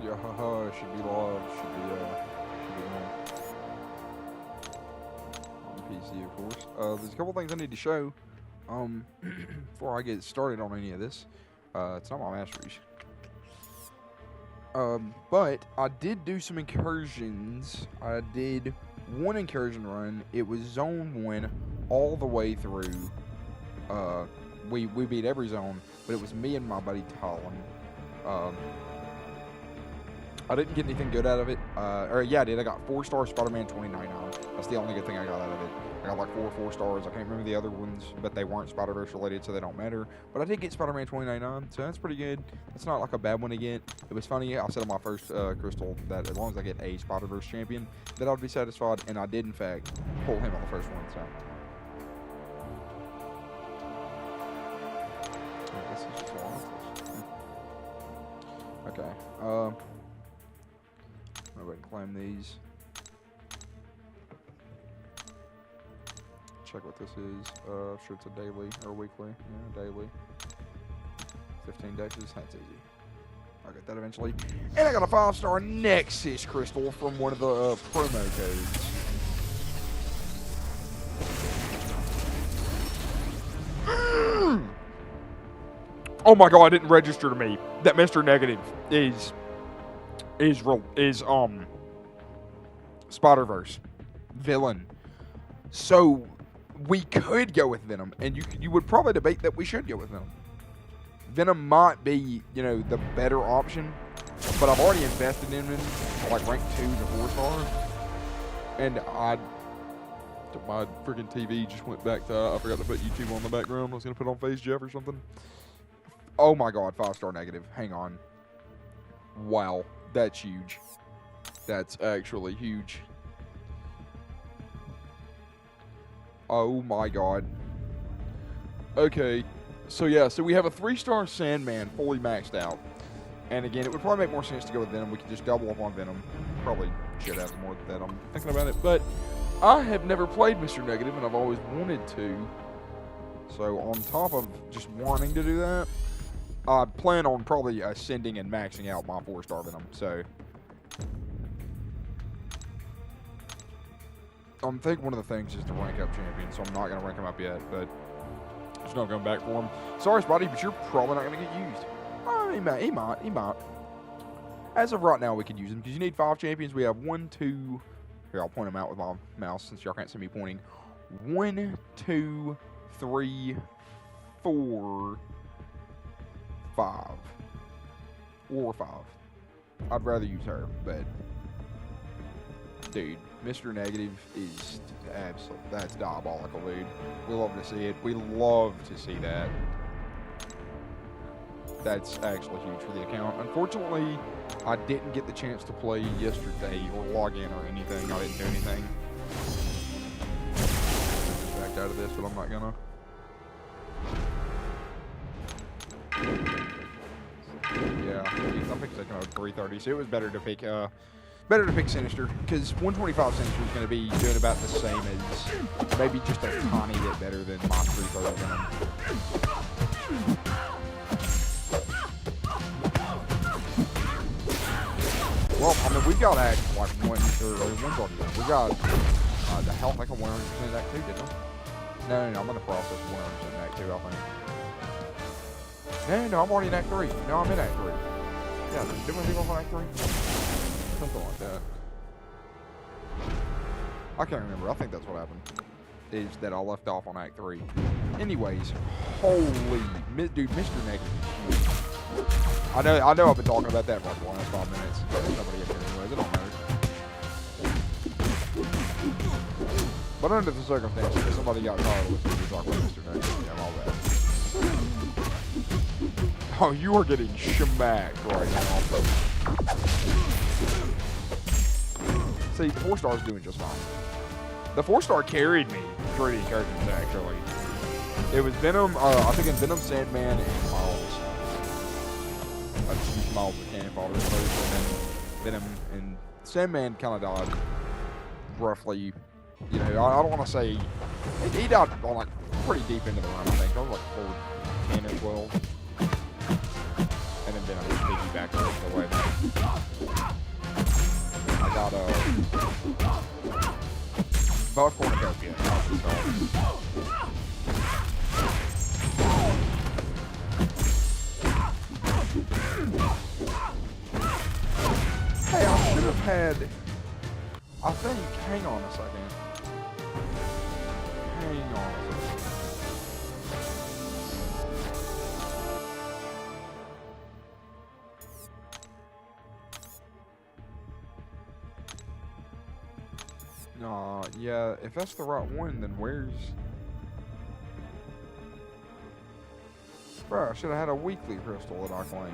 Yeah, haha, should be live. Should be on PC, of course. There's a couple things I need to show. Before I get started on any of this. It's not my masteries. But I did do some incursions. I did one incursion run. It was zone 1 all the way through. We beat every zone, but it was me and my buddy Talon. I didn't get anything good out of it. Yeah, I did. I got 4-star Spider-Man 2099. That's the only good thing I got out of it. I got like 4 stars. I can't remember the other ones, but they weren't Spider-Verse related, so they don't matter. But I did get Spider-Man 2099, so that's pretty good. That's not like a bad one to get. It was funny. I said on my first crystal that as long as I get a Spider-Verse champion, that I'd be satisfied, and I did in fact pull him on the first one. So. This is just okay. I'll go ahead and claim these. Check what this is. I'm sure it's a daily or weekly. Yeah, daily. 15 dashes. That's easy. I'll get that eventually. And I got a 5-star Nexus crystal from one of the promo codes. Oh my god! It didn't register to me that Mr. Negative is Spider-Verse villain. So we could go with Venom, and you would probably debate that we should go with Venom. Venom might be, the better option, but I've already invested in him, like rank 2 to 4-star, and my freaking TV just went back to, I forgot to put YouTube on the background. I was gonna put on Phase Jeff or something. Oh my god, 5-star negative. Hang on. Wow, that's huge. That's actually huge. Oh my god. Okay, so we have a 3-star Sandman fully maxed out. And again, it would probably make more sense to go with Venom. We could just double up on Venom. Probably should have more than that. I'm thinking about it. But I have never played Mr. Negative, and I've always wanted to. So on top of just wanting to do that, I plan on probably ascending and maxing out my 4-star Venom. So I think one of the things is to rank up champions, so I'm not going to rank him up yet, but there's no going back for him. Sorry, Spidey, but you're probably not going to get used. He might. As of right now, we could use him, because you need 5 champions. We have 1, 2... Here, I'll point them out with my mouse, since y'all can't see me pointing. 1, 2, 3, 4, 5. Or 5. I'd rather use her, but... Dude, Mr. Negative is absolutely, that's diabolical, dude. We love to see it. We love to see that. That's actually huge for the account. Unfortunately, I didn't get the chance to play yesterday or log in or anything. I didn't do anything. Just backed out of this, but I'm not gonna. Yeah, I think it's like 330, so it was better to pick Sinister, because 125 Sinister is going to be doing about the same as, maybe just a tiny bit better than my 330 Venom. Well, I mean, we've got Act, like, one's already done. We got the health, like a 100% Act 2, didn't I? No, I'm in the process of 100% Act 2, I think. No, I'm already in Act 3. No, I'm in Act 3. Yeah, didn't we leave off on Act 3? Something like that. I can't remember. I think that's what happened. Is that I left off on Act 3. Anyways, holy... Dude, Mr. Negative is huge. I know I've been talking about that for like the last 5 minutes. But there's nobody up here anyways. It don't matter. But under the circumstances, if somebody got tired of listening to talk about Mr. Negative and all that. Oh, you are getting smacked right now. See, the 4-star's doing just fine. The 4-star carried me pretty encouraging, actually. It was Venom, I think in Venom, Sandman, and Miles. I just used Miles as a cannon fodder first, and then Venom and Sandman kind of died roughly. I don't want to say... He died on, like, pretty deep into the run, I think. I was like 4, 10, or 12. And then been a piggyback the way, man. I got Buff Cornucopia. Hey, I should have had. I think. Hang on a second. Hang on a second. Nah, yeah, if that's the right one, then where's... Bro, I should have had a weekly crystal that I claimed.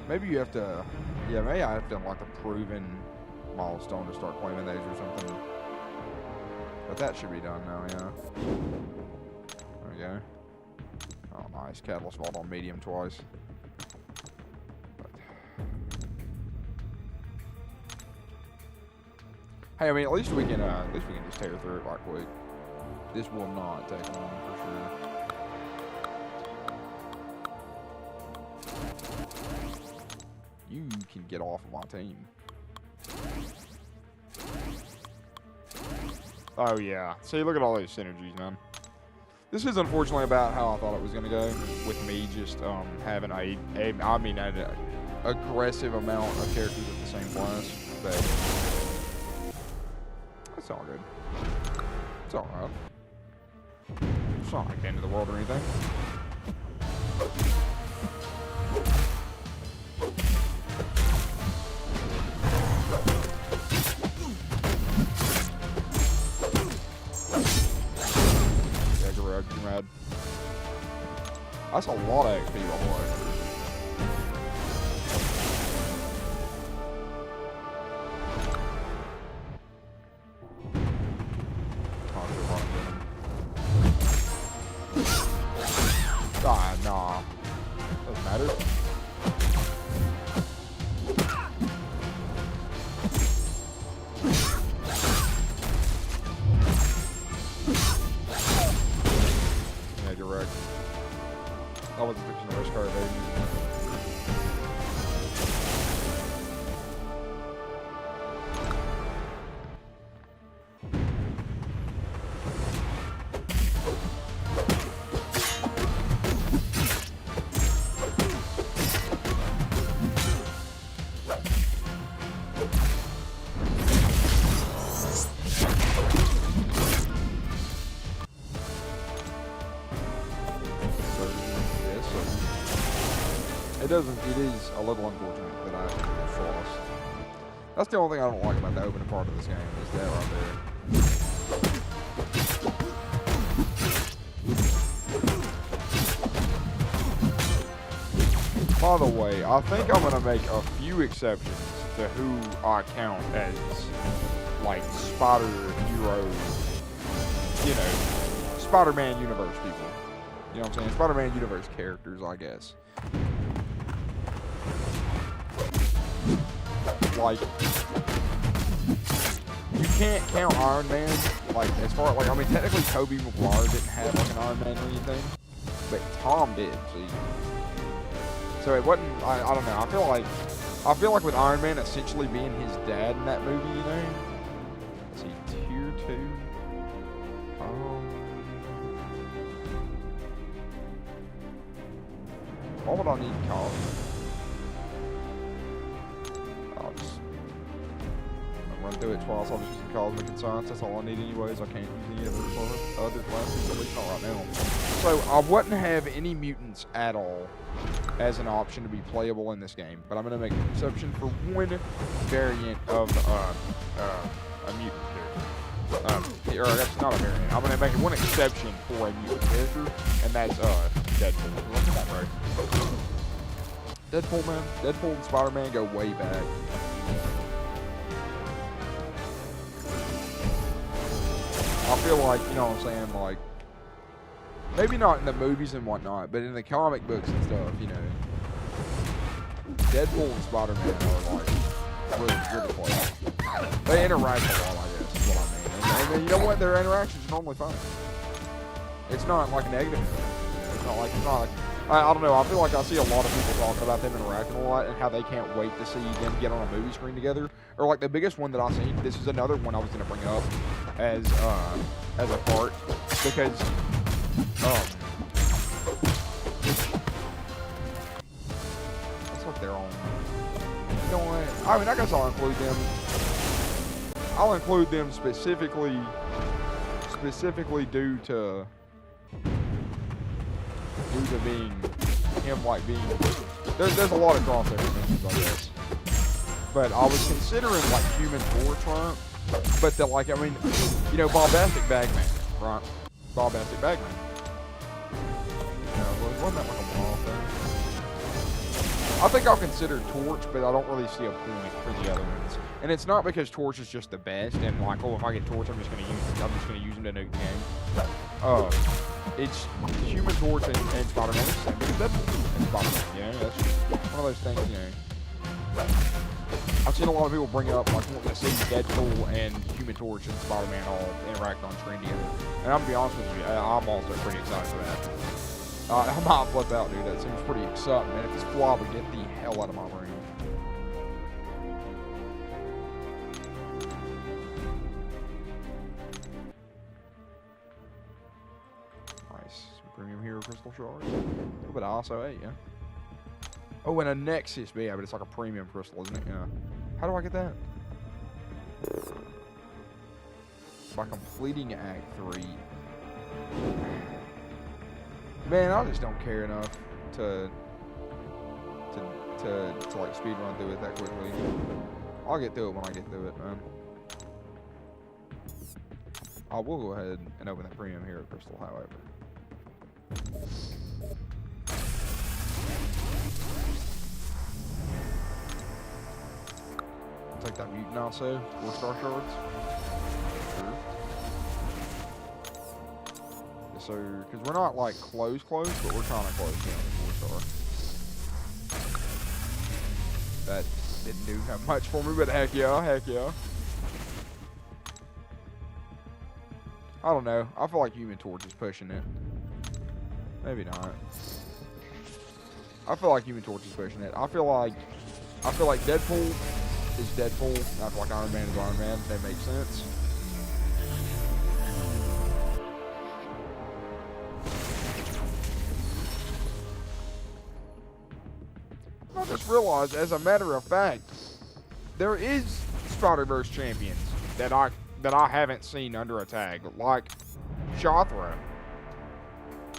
Maybe you have to... Yeah, maybe I have to unlock a proven milestone to start claiming those or something. But that should be done now, yeah. There we go. Oh, nice. Catalyst vault on medium twice. Hey, I mean, at least we can just tear through it right quick. This will not take long for sure. You can get off of my team. Oh yeah. See, look at all those synergies, man. This is unfortunately about how I thought it was gonna go, with me just having an aggressive amount of characters at the same class, but. It's all good. It's alright. It's not like the end of the world or anything. Yeah, Garag, you mad? That's a lot of XP, by the way. Nah. Doesn't matter. Yeah, you're right. I wasn't fixing the race car, baby. It is a little unfortunate that I lost. That's the only thing I don't like about the opening part of this game, is that right there. By the way, I think I'm gonna make a few exceptions to who I count as, like, Spider Hero, you know, Spider-Man universe people. You know what I'm saying? Spider-Man universe characters, I guess. Like, you can't count Iron Man, like, as far, like, I mean, technically Tobey Maguire didn't have, like, an Iron Man or anything, but Tom did, see. So it wasn't, I don't know, I feel like with Iron Man essentially being his dad in that movie, you know? Let's see, tier 2. What would I need to call it? Run through it twice. I'll just use some cosmic and science. That's all I need anyways. I can't use any other classes, at least not right now. So I wouldn't have any mutants at all as an option to be playable in this game, but I'm going to make an exception for one variant of a mutant character. Or that's not a variant. I'm going to make one exception for a mutant character, and that's Deadpool. Look at that, right? Deadpool, man. Deadpool and Spider-Man go way back. I feel like, you know what I'm saying, like, maybe not in the movies and whatnot, but in the comic books and stuff, you know, Deadpool and Spider-Man are, like, really close. They interact a lot, I guess, is what I mean. And you know what? Their interactions are normally fine. It's not, like, negative. It's not like I don't know. I feel like I see a lot of people talking about them interacting a lot and how they can't wait to see them get on a movie screen together. Or like the biggest one that I've seen. This is another one I was gonna bring up as a part because it's like their own. You know what? I mean, I guess I'll include them. I'll include them specifically due to being him, like being there's a lot of crossover mentions on this, but I was considering like Human Torch, right? But the like, I mean, you know, Bombastic Bagman, right? Bombastic Bagman. Wasn't that like a wall thing? I think I'll consider Torch, but I don't really see a point for the other ones. And it's not because Torch is just the best, and like, oh, if I get Torch, I'm just gonna use him to nuke the game. It's Human Torch and Spider-Man is the same, because Deadpool and Spider-Man, you know, that's one of those things, you know. I've seen a lot of people bring up, like, wanting to see Deadpool and Human Torch and Spider-Man all interact on screen together. And I'm gonna be honest with you, I'm also pretty excited for that. I might flip out, dude. That seems pretty exciting, man. If this fly would get the hell out of my brain. Nice. Some premium hero crystal shards. A little bit of ISO 8, yeah. Oh, and a Nexus, but yeah, but it's like a premium crystal, isn't it? Yeah. How do I get that? By completing Act 3. Man, I just don't care enough to like speed run through it that quickly. I'll get through it when I get through it, man. I will go ahead and open that premium hero crystal, however. I'll take that mutant also. 4-star shards. So, because we're not like close, but we're kind of close to the 4-star. That didn't do that much for me, but heck yeah. I don't know. I feel like Human Torch is pushing it. Maybe not. I feel like Human Torch is pushing it. I feel like Deadpool is Deadpool. And I feel like Iron Man is Iron Man. That makes sense. I just realized, as a matter of fact, there is Spider-Verse champions that I haven't seen under a tag, like Shothra.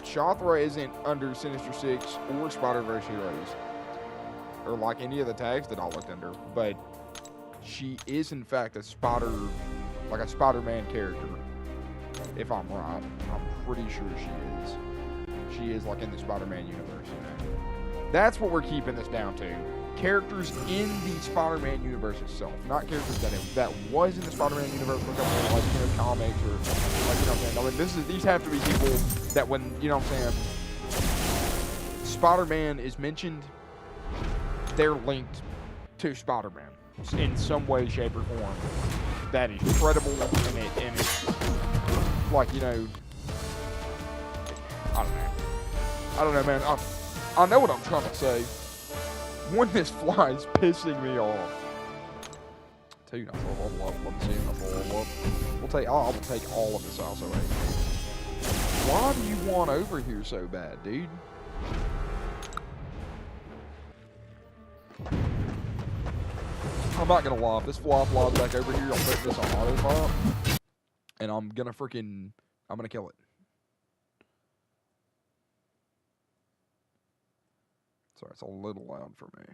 Shothra isn't under Sinister Six or Spider-Verse Heroes, or like any of the tags that I looked under, but she is in fact a Spider-Man character. If I'm right, I'm pretty sure she is. She is like in the Spider-Man universe, you know. That's what we're keeping this down to. Characters in the Spider-Man universe itself, not characters that was in the Spider-Man universe for a couple of, like, you know, comics or, like, you know what I'm saying. I mean, these have to be people that when, you know what I'm saying, Spider-Man is mentioned, they're linked to Spider-Man in some way, shape, or form. That is credible, and it's like, you know, I don't know, man. I know what I'm trying to say. When this fly is pissing me off. Two, nice little level up. Let me see, nice little level up. I'll take all of this also. Why do you want over here so bad, dude? I'm not gonna lie. If this fly flies back over here, I'll put this on autopilot. And I'm gonna kill it. Sorry, it's a little loud for me.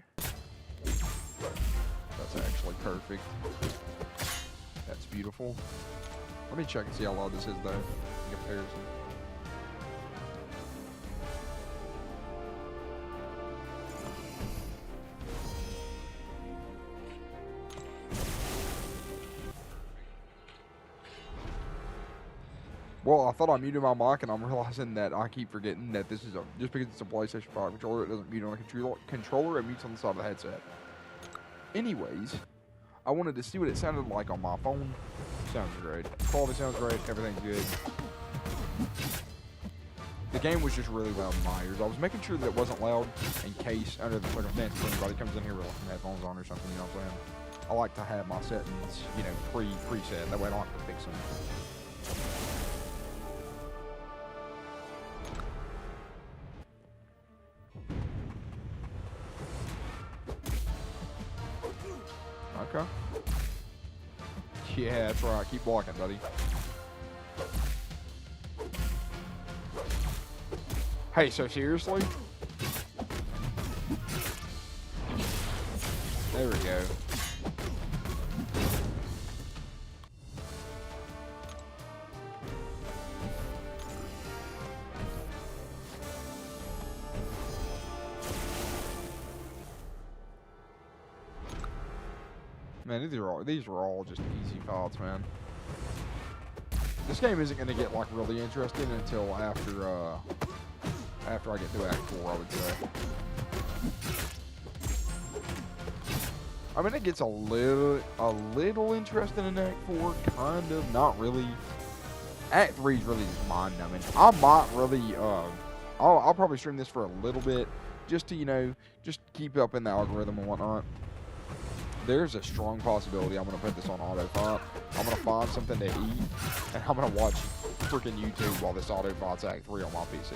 That's actually perfect. That's beautiful. Let me check and see how loud this is, though, in comparison. Well, I thought I muted my mic, and I'm realizing that I keep forgetting that this is just because it's a PlayStation 5 controller, it doesn't mute on a controller, it mutes on the side of the headset. Anyways, I wanted to see what it sounded like on my phone. Sounds great. Quality sounds great. Everything's good. the game was just really loud in my ears. I was making sure that it wasn't loud in case, under the circumstances, anybody comes in here with some headphones on or something, you know what I'm saying? I like to have my settings, you know, preset. That way I don't have to fix them. Okay. Yeah, that's right. Keep blocking, buddy. Hey, so seriously? There we go. Man, these are all just easy fights, man. This game isn't gonna get like really interesting until after I get through Act 4, I would say. I mean, it gets a little interesting in Act 4, kind of, not really. Act 3 is really just mind-numbing. I might really, I'll probably stream this for a little bit, just to, you know, just keep up in the algorithm and whatnot. There's a strong possibility I'm going to put this on auto fight. I'm going to find something to eat, and I'm going to watch freaking YouTube while this auto fights Act 3 on my PC.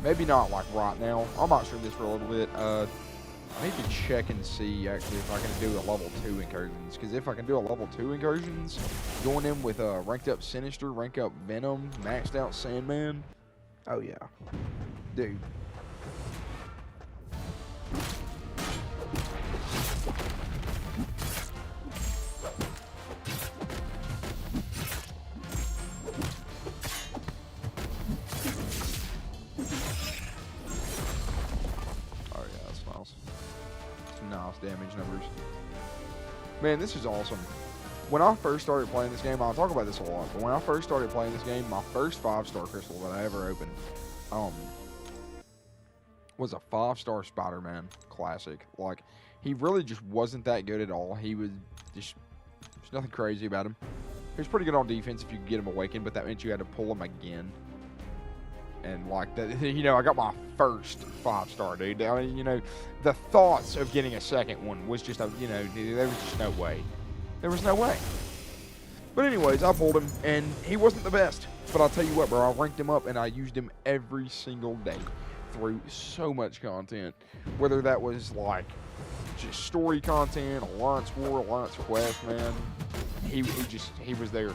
Maybe not like right now. I might stream this for a little bit. I need to check and see actually if I can do a level 2 incursions. Because if I can do a level 2 incursions, going in with ranked up Sinister, ranked up Venom, maxed out Sandman. Oh yeah. Dude. Damage numbers. Man, this is awesome. When I first started playing this game, I'll talk about this a lot, but when I first started playing this game, my first 5-star crystal that I ever opened was a 5-star Spider-Man classic. Like, he really just wasn't that good at all. He was just, there's nothing crazy about him. He was pretty good on defense if you could get him awakened, but that meant you had to pull him again. And like that, you know, I got my first 5-star, dude. I mean, you know, the thoughts of getting a second one was just, you know, there was just no way. There was no way. But anyways, I pulled him, and he wasn't the best. But I'll tell you what, bro, I ranked him up, and I used him every single day through so much content. Whether that was like just story content, Alliance War, Alliance Quest, man. He was there.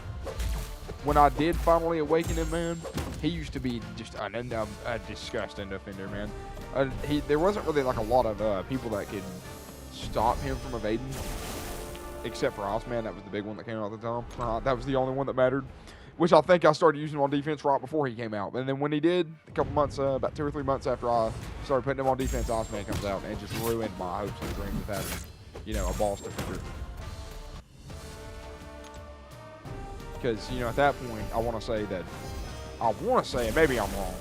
When I did finally awaken him, man, he used to be just a disgusting defender, man. There wasn't really like a lot of people that could stop him from evading, except for Iceman. That was the big one that came out at the time. That was the only one that mattered, which I think I started using him on defense right before he came out. And then when he did, a couple months, about 2 or 3 months after I started putting him on defense, Iceman comes out and just ruined my hopes and dreams of having, you know, a boss defender. Because, you know, at that point, I want to say, and maybe I'm wrong,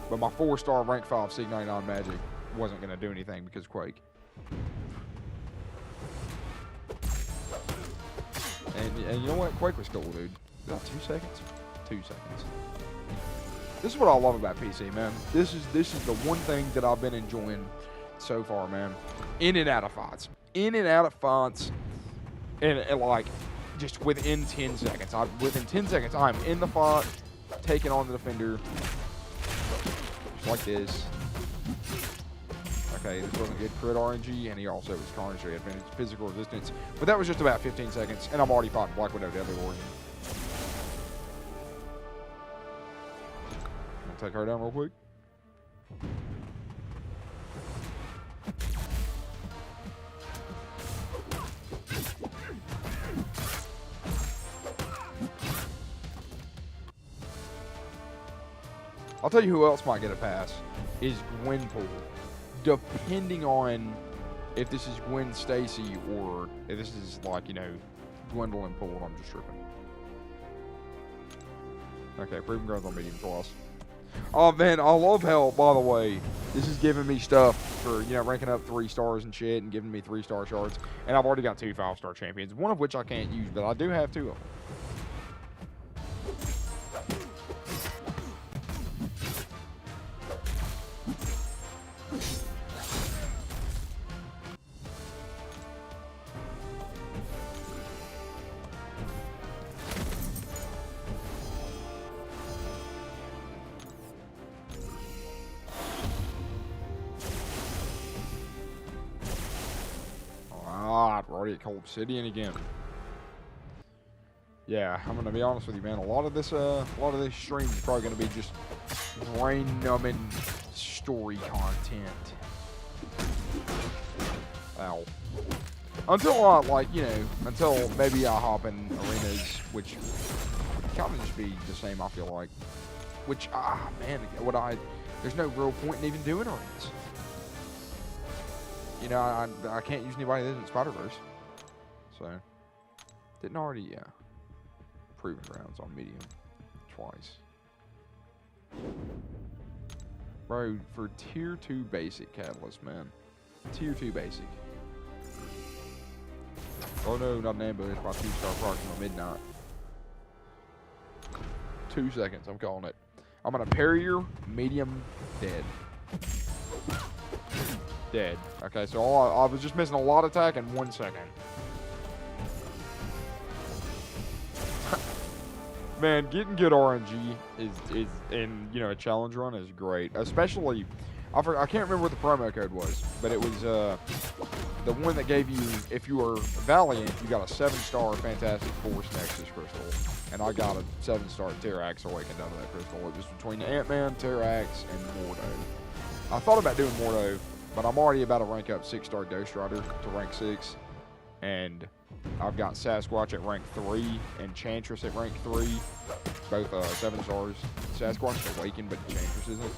but my 4-star rank 5 Sig 99 Magic wasn't going to do anything because Quake. And you know what? Quake was cool, dude. About 2 seconds? 2 seconds. This is what I love about PC, man. This is the one thing that I've been enjoying so far, man. In and out of fights. In and out of fights. And like, just within 10 seconds. Within 10 seconds, I'm in the fight, taking on the defender. Just like this. Okay, this wasn't good crit RNG, and he also was carnage, so he had physical resistance. But that was just about 15 seconds, and I'm already fighting Black Widow Deadly Origin. I'll take her down real quick. I'll tell you who else might get a pass, is Gwenpool. Depending on if this is Gwen Stacy or if this is like, you know, Gwendolyn Poole, I'm just tripping. Okay, Proven Growth on medium plus. Oh man, I love how, by the way, this is giving me stuff for, you know, ranking up 3 stars and shit and giving me 3-star shards. And I've already got 2 5-star champions, one of which I can't use, but I do have 2 of them. already at Cold Obsidian again. Yeah, I'm gonna be honest with you, man. A lot of this stream is probably gonna be just brain-numbing story content. Ow. Until until maybe I hop in arenas, which would kind of just be the same, I feel like. Which, man, there's no real point in even doing arenas. You know, I can't use anybody that isn't Spider-Verse. So, didn't already, proven rounds on medium twice. Bro, for tier 2 basic catalyst, man. Tier 2 basic. Oh no, not an ambush. My 2-star proximal midnight. 2 seconds, I'm calling it. I'm gonna parry your medium dead. Dead. Okay, so I was just missing a lot of attack in 1 second. Man, getting good RNG is in a challenge run is great. Especially, I can't remember what the promo code was, but it was the one that gave you, if you were Valiant, you got a 7-star Fantastic Force Nexus crystal, and I got a 7-star Terrax Awakened out of that crystal. It was between Ant-Man, Terrax, and Mordo. I thought about doing Mordo, but I'm already about to rank up 6-star Ghost Rider to rank 6, and I've got Sasquatch at rank 3 and Enchantress at rank 3, both 7 stars. Sasquatch is Awakened, but Enchantress isn't.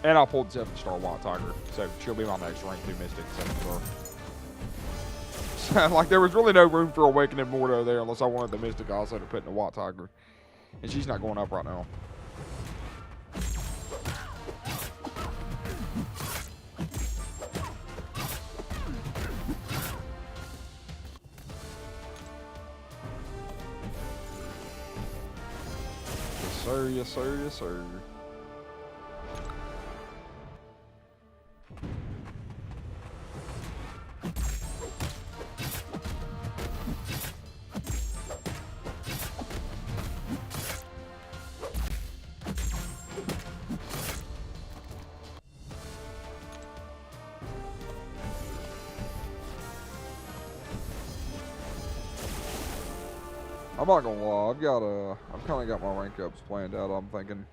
And I pulled 7-star White Tiger, so she'll be my next rank 2 Mystic, 7-star. So, like, there was really no room for Awakening Mordo there unless I wanted the Mystic also to put in the White Tiger. And she's not going up right now. Yes, sir, yes, sir, yes, sir. I'm not gonna lie, I've kind of got my rank ups planned out, I'm thinking,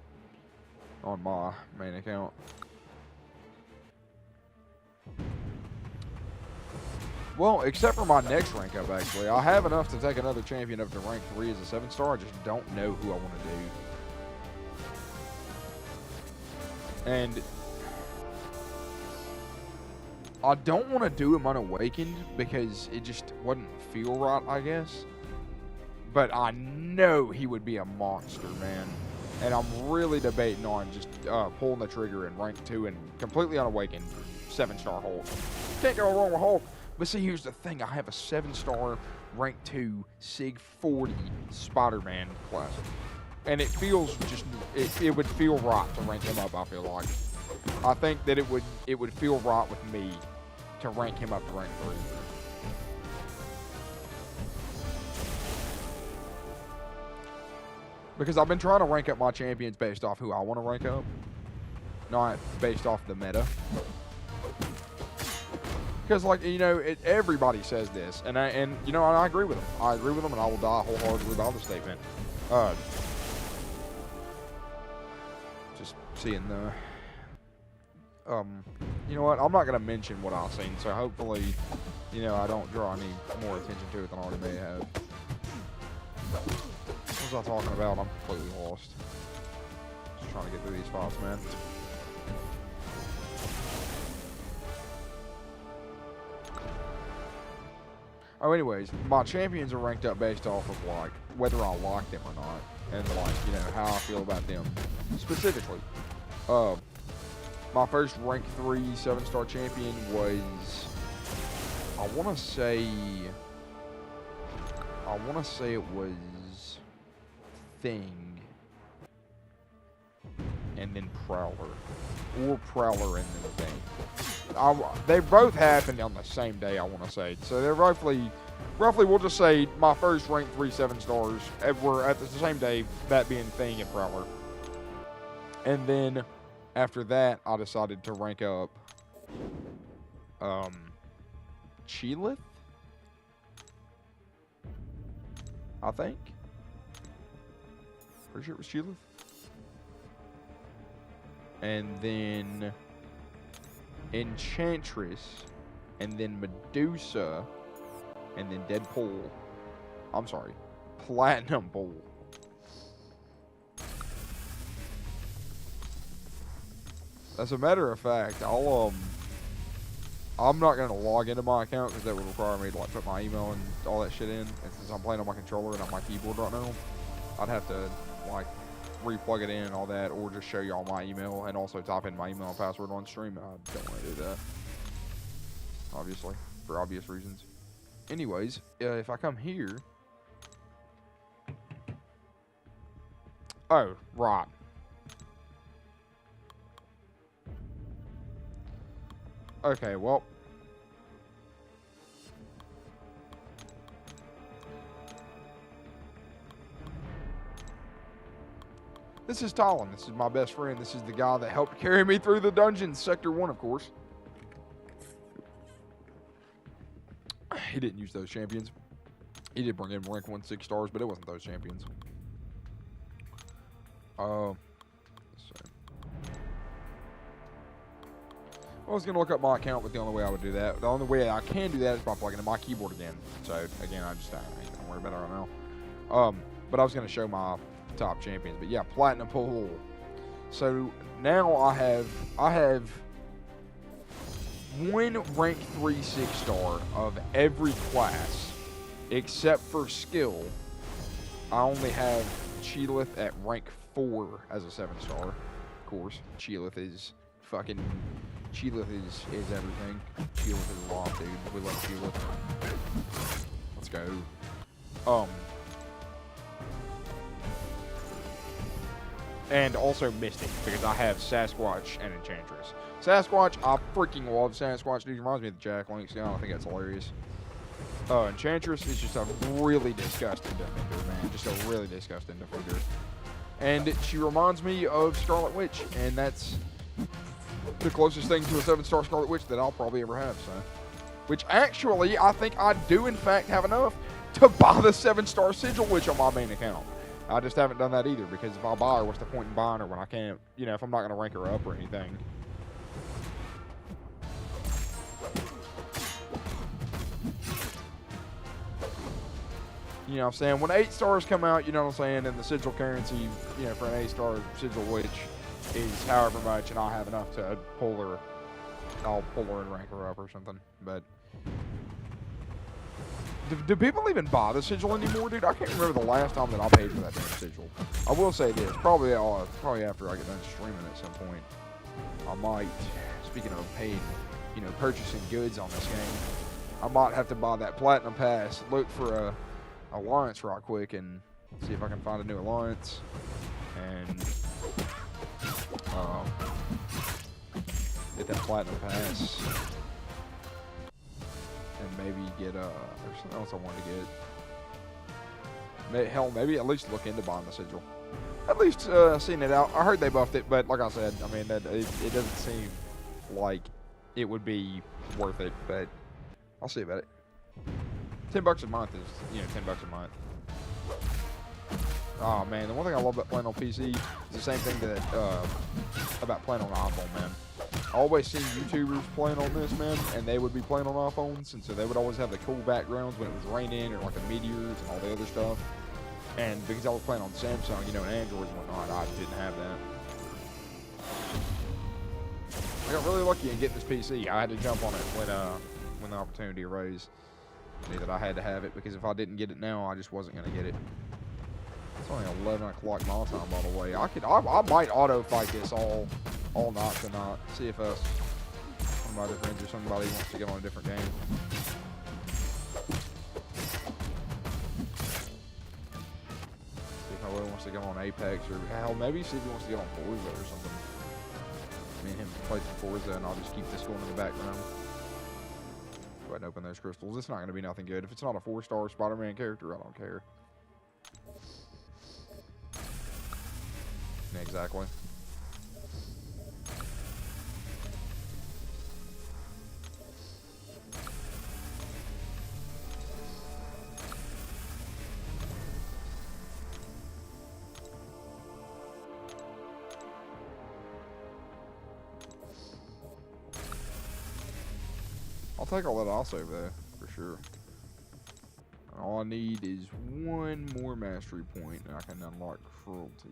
on my main account. Well, except for my next rank up, actually. I have enough to take another champion up to rank 3 as a 7-star, I just don't know who I want to do. And I don't want to do him unawakened because it just wouldn't feel right, I guess. But I know he would be a monster, man. And I'm really debating on just pulling the trigger in rank 2 and completely unawakened 7-star Hulk. Can't go wrong with Hulk. But see, here's the thing. I have a 7-star rank 2 Sig 40 Spider-Man classic. And it feels just, it would feel right to rank him up, I feel like. I think that it would feel right with me to rank him up to rank 3. Because I've been trying to rank up my champions based off who I want to rank up, not based off the meta. Because, like, everybody says this, and I agree with them. I agree with them, and I will die wholeheartedly by the statement. Just seeing the, you know what? I'm not gonna mention what I've seen, so hopefully, I don't draw any more attention to it than I already may have. What was I talking about? I'm completely lost. Just trying to get through these fights, man. Oh, anyways, my champions are ranked up based off of, like, whether I like them or not. And, like, how I feel about them. Specifically, my first rank 3 7-star champion was, I want to say it was Thing, and then Prowler, or Prowler and then Thing. They both happened on the same day, I want to say. So they're roughly, we'll just say my first rank 3 7-stars were at the same day, that being Thing and Prowler. And then After that, I decided to rank up Chilith, I think. Pretty sure it was Chilith. And then Enchantress, and then Medusa, and then Deadpool. I'm sorry, Platinum Bull. As a matter of fact, I'm not gonna log into my account because that would require me to like put my email and all that shit in. And since I'm playing on my controller and on my keyboard right now, I'd have to like replug it in and all that, or just show y'all my email and also type in my email and password on stream. And I don't want to do that, obviously, for obvious reasons. Anyways, if I come here, oh right. Okay, well. This is Talon. This is my best friend. This is the guy that helped carry me through the dungeon. Sector 1, of course. He didn't use those champions. He did bring in rank 1 6 stars, but it wasn't those champions. Let's see. I was going to look up my account, but the only way I would do that, the only way I can do that is by plugging in my keyboard again. So, again, I ain't going to worry about it right now. But I was going to show my top champions. But yeah, Platinum Pool. So, now I have one rank 3 6 star of every class, except for skill. I only have Chilith at rank 4 as a 7 star. Of course, Chilith is everything. Chilith is law, dude. We love Chilith. Let's go. And also Mystic, because I have Sasquatch and Enchantress. Sasquatch, I freaking love Sasquatch. Dude, reminds me of the Jack Link skin. I think that's hilarious. Enchantress is just a really disgusting defender, man. Just a really disgusting defender. And she reminds me of Scarlet Witch, and that's the closest thing to a 7-star Scarlet Witch that I'll probably ever have, so. Which actually, I think I do in fact have enough to buy the 7-star Sigil Witch on my main account. I just haven't done that either, because if I buy her, what's the point in buying her when I can't, if I'm not going to rank her up or anything. You know what I'm saying? When 8 stars come out, you know what I'm saying, and the Sigil currency, for an 8-star Sigil Witch is however much, and I'll have enough to pull her. I'll pull her and rank her up or something, but... Do people even buy the Sigil anymore, dude? I can't remember the last time that I paid for that damn Sigil. I will say this, probably after I get done streaming at some point, I might, speaking of paid, purchasing goods on this game, I might have to buy that Platinum Pass, look for a alliance right quick, and see if I can find a new alliance, and get that Platinum Pass. And maybe get, there's something else I want to get. Maybe at least look into buying the Sigil. At least seeing it out. I heard they buffed it, but like I said, I mean, it doesn't seem like it would be worth it, but I'll see about it. $10 a month is, $10 a month. Oh man, the one thing I love about playing on PC is the same thing that about playing on iPhone, man. I always seen YouTubers playing on this, man, and they would be playing on iPhones, and so they would always have the cool backgrounds when it was raining or like the meteors and all the other stuff. And because I was playing on Samsung, and Android and whatnot, I didn't have that. I got really lucky in getting this PC. I had to jump on it when the opportunity arose. I knew that I had to have it, because if I didn't get it now, I just wasn't going to get it. It's only 11 o'clock my time, by the way. I might auto fight this all night tonight. See if one of my other friends or somebody wants to get on a different game. See if nobody wants to get on Apex, or hell, maybe see if he wants to get on Forza or something. Me and him play some Forza, and I'll just keep this going in the background. Go ahead and open those crystals. It's not going to be nothing good. If it's not a 4-star Spider-Man character, I don't care. Yeah, exactly. take all that also there, for sure. All I need is one more mastery point, and I can unlock cruelty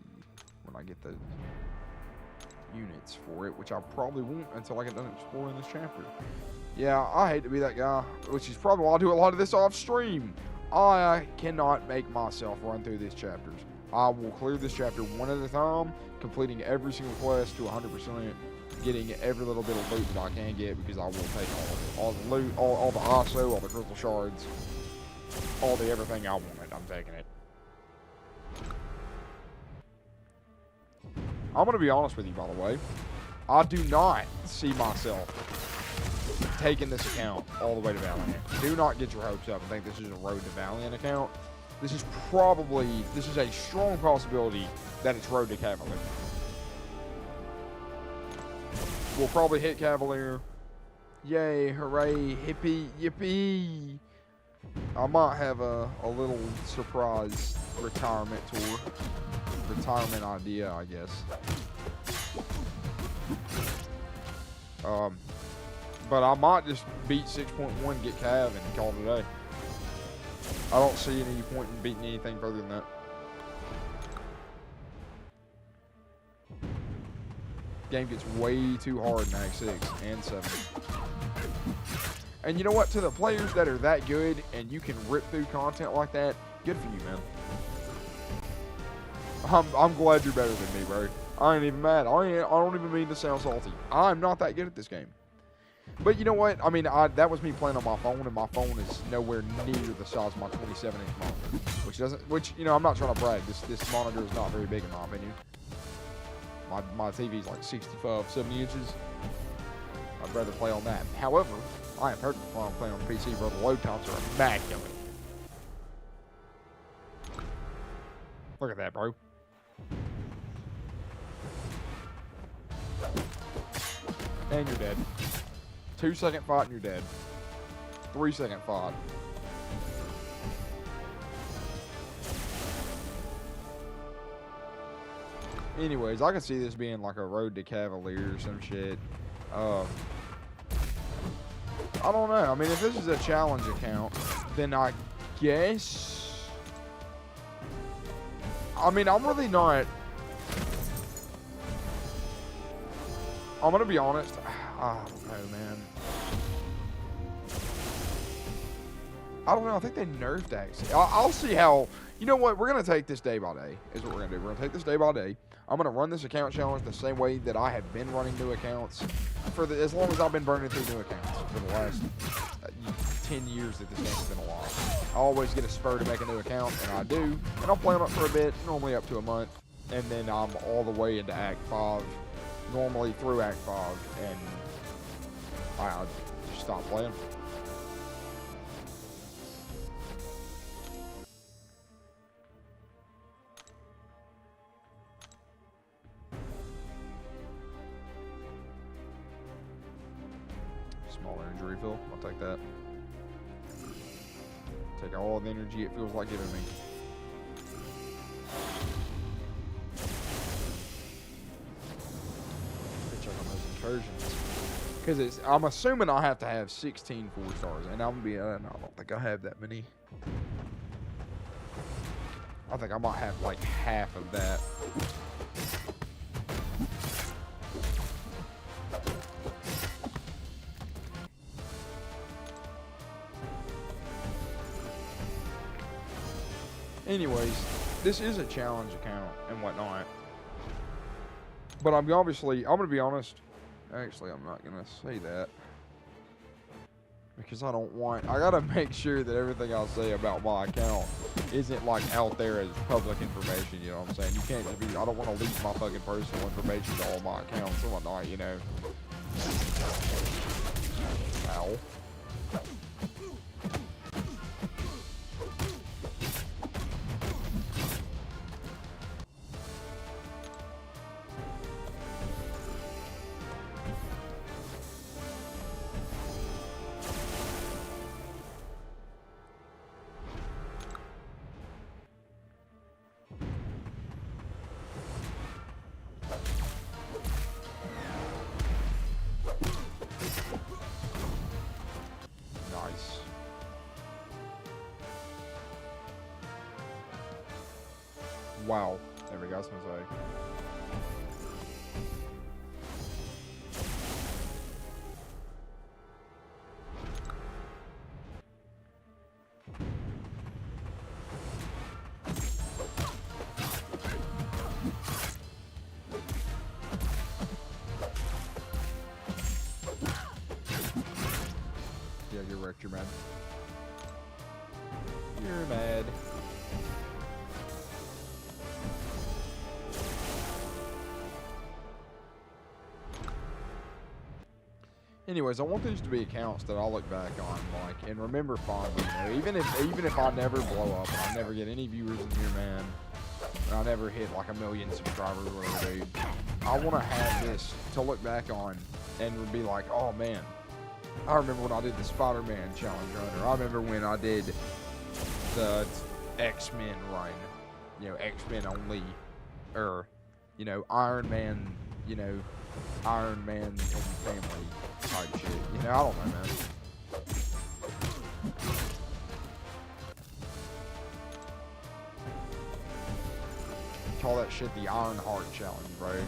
when I get the units for it, which I probably won't until I get done exploring this chapter. Yeah, I hate to be that guy, which is probably why I do a lot of this off stream. I cannot make myself run through these chapters. I will clear this chapter one at a time, completing every single quest to 100%, getting every little bit of loot that I can get, because I will take all of it. All the loot, all the ISO, all the crystal shards, all the everything I wanted, I'm taking it. I'm going to be honest with you, by the way. I do not see myself taking this account all the way to Valiant. Do not get your hopes up and think this is a Road to Valiant account. This is a strong possibility that it's Road to Cavalier. We'll probably hit Cavalier. Yay, hooray, hippie, yippee. I might have a little surprise retirement tour. Retirement idea, I guess. But I might just beat 6.1, get Cav, and call it a day. I don't see any point in beating anything further than that. Game gets way too hard in Act 6 and 7. And you know what? To the players that are that good and you can rip through content like that, good for you, man. I'm glad you're better than me, bro. I ain't even mad. I don't even mean to sound salty. I'm not that good at this game. But you know what? I mean, that was me playing on my phone, and my phone is nowhere near the size of my 27-inch monitor. Which, you know, I'm not trying to brag. This monitor is not very big in my opinion. My TV's like 65, 70 inches. I'd rather play on that. However, I am perfect when I'm playing on PC, bro. The load times are immaculate. Look at that, bro. And you're dead. 2-second fight and you're dead. 3-second fight. Anyways, I can see this being like a Road to Cavalier or some shit. I don't know. I mean, if this is a challenge account, then I guess... I mean, I'm really not... I'm gonna be honest. I don't know, man. I don't know. I think they nerfed Axe. I'll see how... You know what? We're going to take this day by day, is what we're going to do. We're going to take this day by day. I'm going to run this account challenge the same way that I have been running new accounts as long as I've been burning through new accounts for the last 10 years that this game's been alive. I always get a spur to make a new account, and I do. And I'll play on it for a bit, normally up to a month. And then I'm all the way into Act 5, normally through Act 5, and I just stop playing. Small energy refill. I'll take that. Take all the energy it feels like giving me. Check on those incursions. Because I'm assuming I have to have 16 4-stars. And I'm going to be, I don't think I have that many. I think I might have like half of that. Anyways, this is a challenge account and whatnot. But I'm going to be honest. Actually, I'm not going to say that. Because I gotta make sure that everything I say about my account isn't like out there as public information, you know what I'm saying? You can't just be, I don't want to leak my fucking personal information to all my accounts and whatnot, you know? Ow. Wow. There we go. I was gonna say. Yeah, you're wrecked. You're mad. You're mad. Anyways, I want these to be accounts that I'll look back on, like, and remember fondly. You know, even if I never blow up and I never get any viewers in here, man, and I never hit like 1 million subscribers or whatever, dude, I want to have this to look back on and be like, oh man, I remember when I did the Spider-Man challenge run, or I remember when I did the X-Men run, you know, X-Men only, or, you know, Iron Man and family type shit. You know, I don't know, man. Call that shit the Iron Heart challenge, bro. You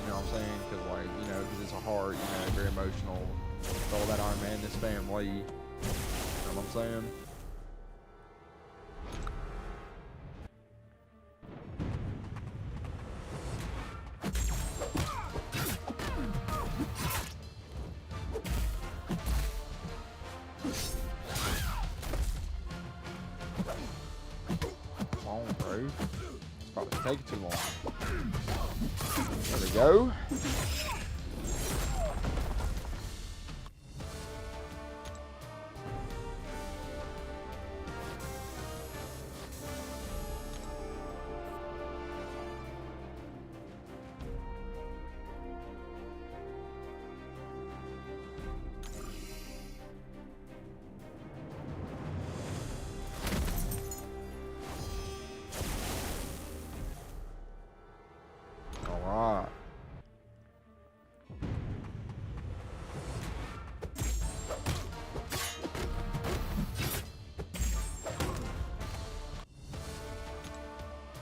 know what I'm saying? Because, like, you know, because it's a heart, you know, very emotional. With all that Iron Man and his family. You know what I'm saying? It's about to take too long. There we go.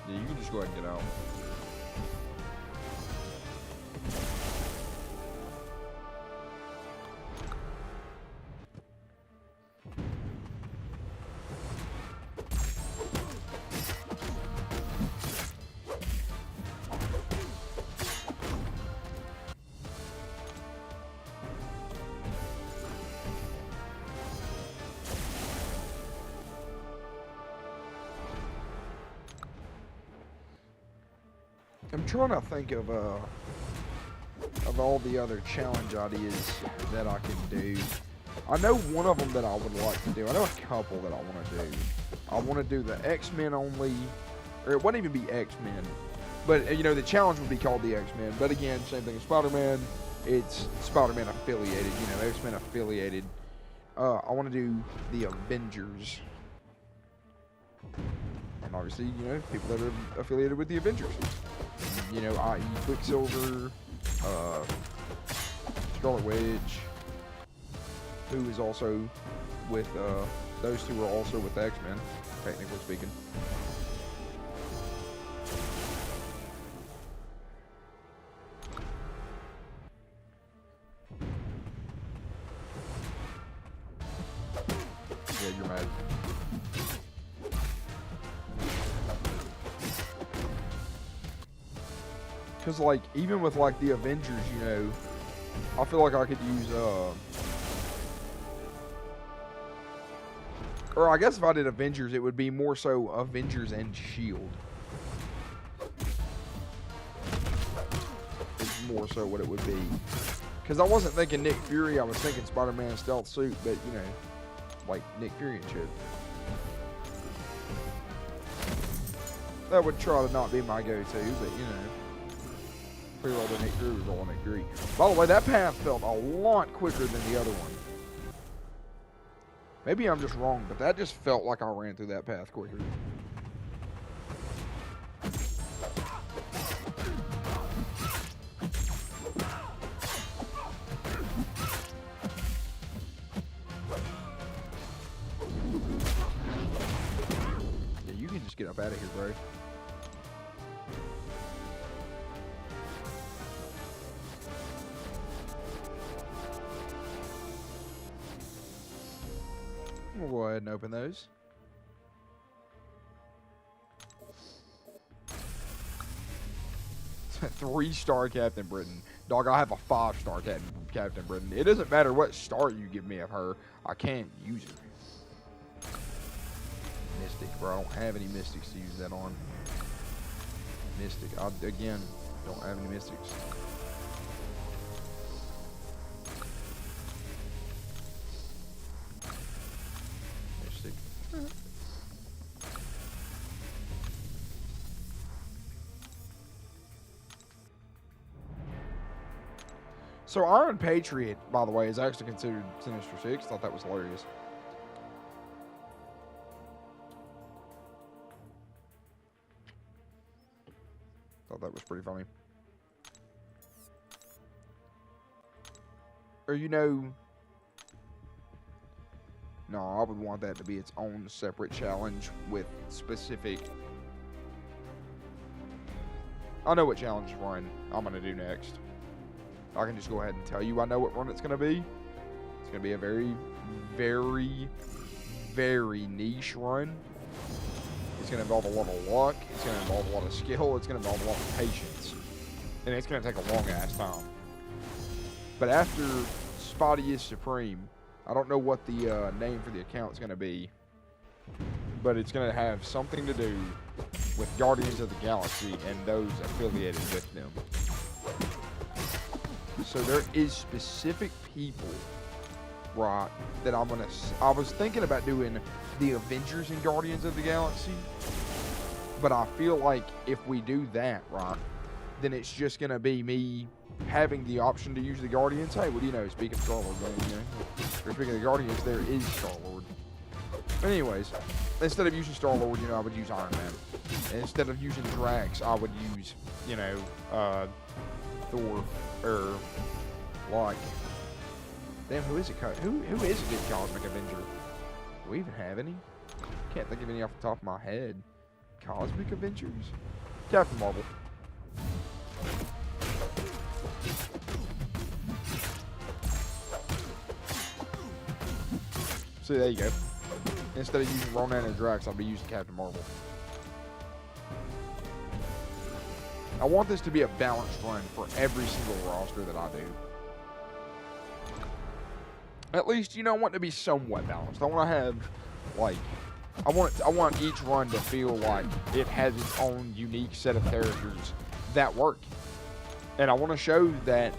Yeah, you can just go ahead and get out. I'm trying to think of all the other challenge ideas that I can do. I know one of them that I would like to do. I know a couple that I want to do. I want to do the X-Men only, or it wouldn't even be X-Men, but you know the challenge would be called the X-Men. But again, same thing as Spider-Man. It's Spider-Man affiliated. You know, X-Men affiliated. I want to do the Avengers. And obviously, you know, people that are affiliated with the Avengers. You know, i.e. Quicksilver, Scarlet Witch, who is also with, those two are also with the X-Men, technically speaking. Yeah, you're mad. Because, like, even with, like, the Avengers, you know, I feel like I could use, or I guess if I did Avengers, it would be more so Avengers and S.H.I.E.L.D. It's more so what it would be. Because I wasn't thinking Nick Fury, I was thinking Spider-Man stealth suit, but, you know, like Nick Fury and shit. That would try to not be my go-to, but, you know. Pre-roll the Nick Fury, roll Nick Fury. By the way, that path felt a lot quicker than the other one. Maybe I'm just wrong, but that just felt like I ran through that path quicker. Yeah, you can just get up out of here, bro. We'll go ahead and open those. Three-star Captain Britain. Dog, I have a 5-star Captain Britain. It doesn't matter what star you give me of her. I can't use her. Mystic, bro. I don't have any Mystics to use that on. Mystic. Again, don't have any Mystics. Mystic. So Iron Patriot, by the way, is actually considered Sinister Six. Thought that was hilarious. Thought that was pretty funny. Or, you know, no, I would want that to be its own separate challenge with specific. I know what challenge run I'm going to do next. I can just go ahead and tell you I know what run it's going to be. It's going to be a very, very, very niche run. It's going to involve a lot of luck. It's going to involve a lot of skill. It's going to involve a lot of patience. And it's going to take a long-ass time. But after Spidey is Supreme, I don't know what the name for the account is going to be. But it's going to have something to do with Guardians of the Galaxy and those affiliated with them. So there is specific people, right, that I'm going to... I was thinking about doing the Avengers and Guardians of the Galaxy. But I feel like if we do that, right, then it's just going to be me having the option to use the Guardians. Hey, what do you know? Speaking of Star-Lord, you know, or speaking of the Guardians, there is Star-Lord. But anyways, instead of using Star-Lord, you know, I would use Iron Man. And instead of using Drax, I would use, you know, Thor, or, like, damn, who is it? Who is a good Cosmic Avenger? Do we even have any? Can't think of any off the top of my head. Cosmic Avengers? Captain Marvel. See, there you go. Instead of using Ronan or Drax, I'll be using Captain Marvel. I want this to be a balanced run for every single roster that I do. At least, you know, I want it to be somewhat balanced. I want to have, like, I want each run to feel like it has its own unique set of characters that work. And I want to show that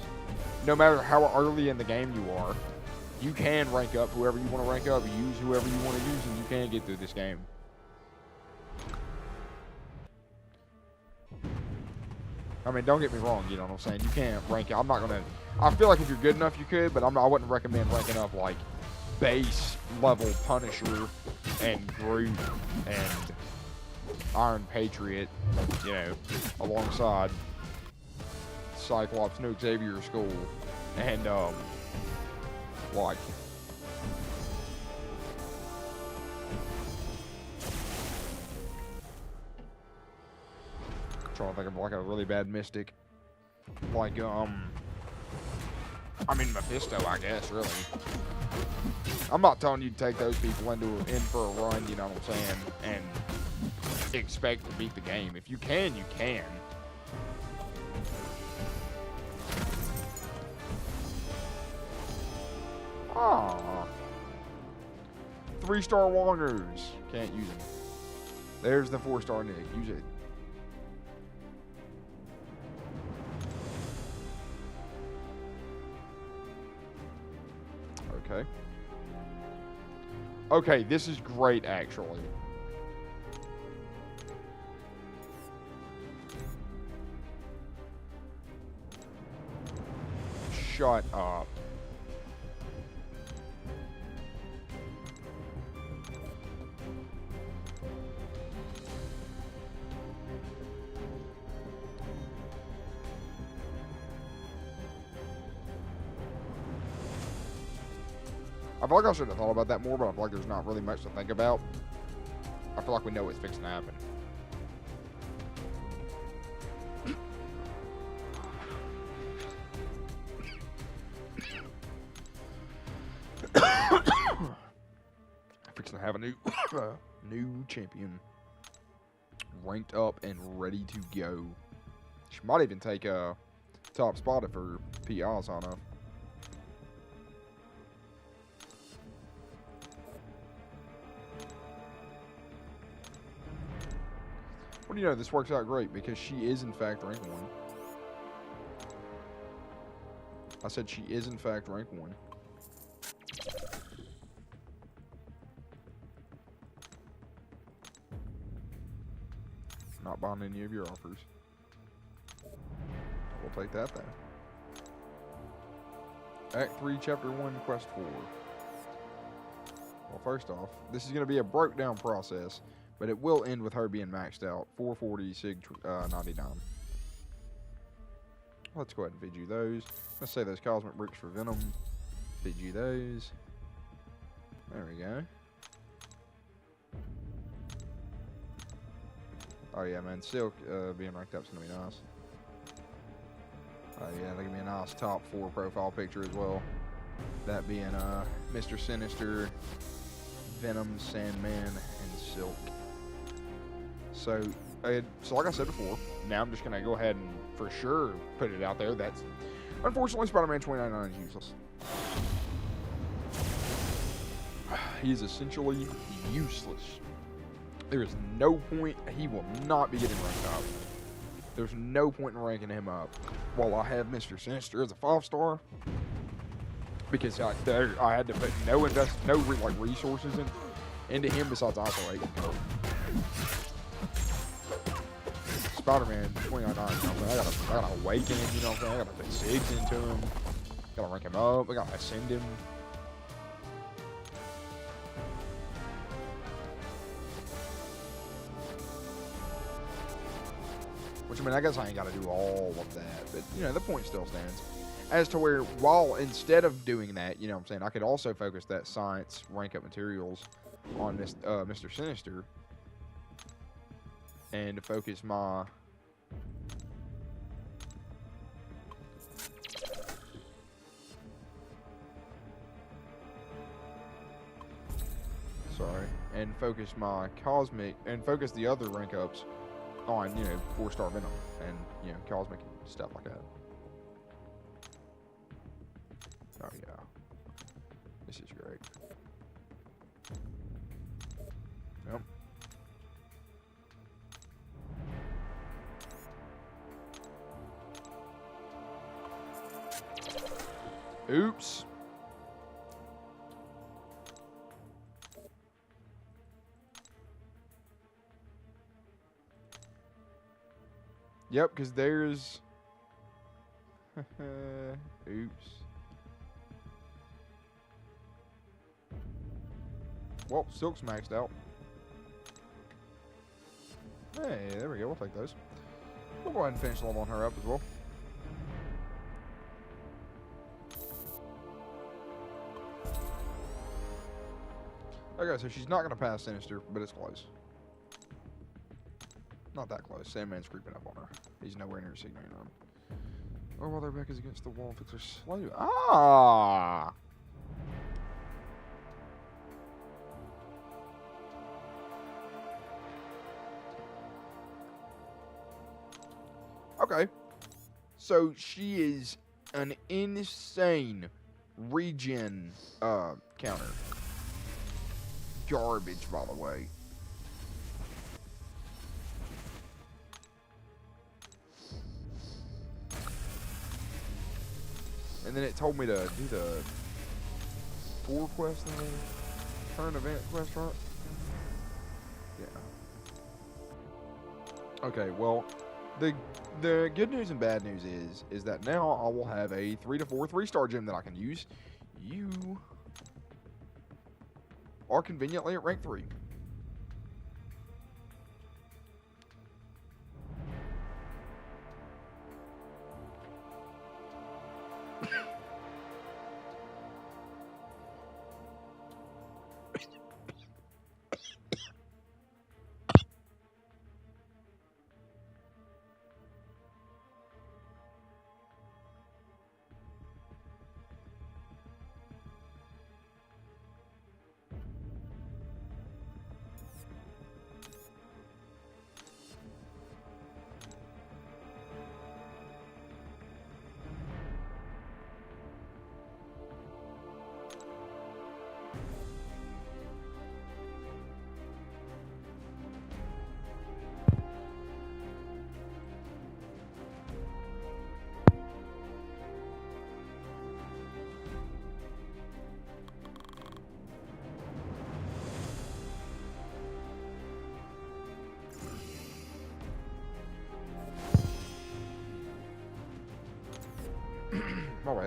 no matter how early in the game you are, you can rank up whoever you want to rank up, use whoever you want to use, and you can get through this game. I mean, don't get me wrong, you know what I'm saying? You can't rank it. I'm not going to... I feel like if you're good enough, you could, but I wouldn't recommend ranking up, like, base level Punisher and Groot and Iron Patriot, you know, alongside Cyclops, New Xavier School, and, like... trying to think of like a really bad Mystic, like I mean Mephisto, I guess. Really, I'm not telling you to take those people in for a run. You know what I'm saying? And expect to beat the game. If you can, you can. Ah, 3-star Wongers. Can't use them. There's the 4-star Nick. Use it. Okay. Okay, this is great, actually. Shut up. I feel like I should have thought about that more, but I feel like there's not really much to think about. I feel like we know what's fixing to happen. I have a new new champion ranked up and ready to go. She might even take a top spot if her PI's high enough. Well, you know, this works out great because she is in fact rank 1. I said she is in fact rank 1. Not buying any of your offers. We'll take that then. Act 3, Chapter 1, Quest 4. Well, first off, this is going to be a broke down process, but it will end with her being maxed out. 440, Sig 99. Let's go ahead and feed you those. Let's say those Cosmic Bricks for Venom. Feed you those. There we go. Oh yeah, man, Silk being ranked up is going to be nice. Oh yeah, that'll give me a nice top 4 profile picture as well. That being Mr. Sinister, Venom, Sandman, and Silk. So like I said before, now I'm just going to go ahead and for sure put it out there. That's unfortunately Spider-Man 2099 is useless. He is essentially useless. There is no point. He will not be getting ranked up. There's no point in ranking him up. While I have Mr. Sinister as a 5-star, because I had to put no resources into him besides isolate. Spider-Man 2099, you know what I'm saying? I gotta awaken him, you know what I'm saying? I gotta put SIGs into him. Gotta rank him up. I gotta ascend him. Which, I mean, I guess I ain't got to do all of that. But, you know, the point still stands. As to where, while instead of doing that, you know what I'm saying, I could also focus that science rank up materials on Mr. Sinister. And focus my... Sorry. And focus my Cosmic... And focus the other rank ups on, you know, 4-star Venom and, you know, Cosmic and stuff like that. Oh, yeah. This is great. Yep. Oops. Yep, because there's... Oops. Well, Silk's maxed out. Hey, there we go. We'll take those. We'll go ahead and finish leveling her up as well. Okay, so she's not going to pass Sinister, but it's close. Not that close. Sandman's creeping up on her. He's nowhere near signaling room. Oh, while their back is against the wall, fix her slow. Ah! Okay. So she is an insane regen counter. Garbage, by the way. And then it told me to do the 4 quest thing. Current event quest, right? Yeah. Okay, well, the good news and bad news is that now I will have a 3 to 4 3-star gem that I can use. You are conveniently at rank 3.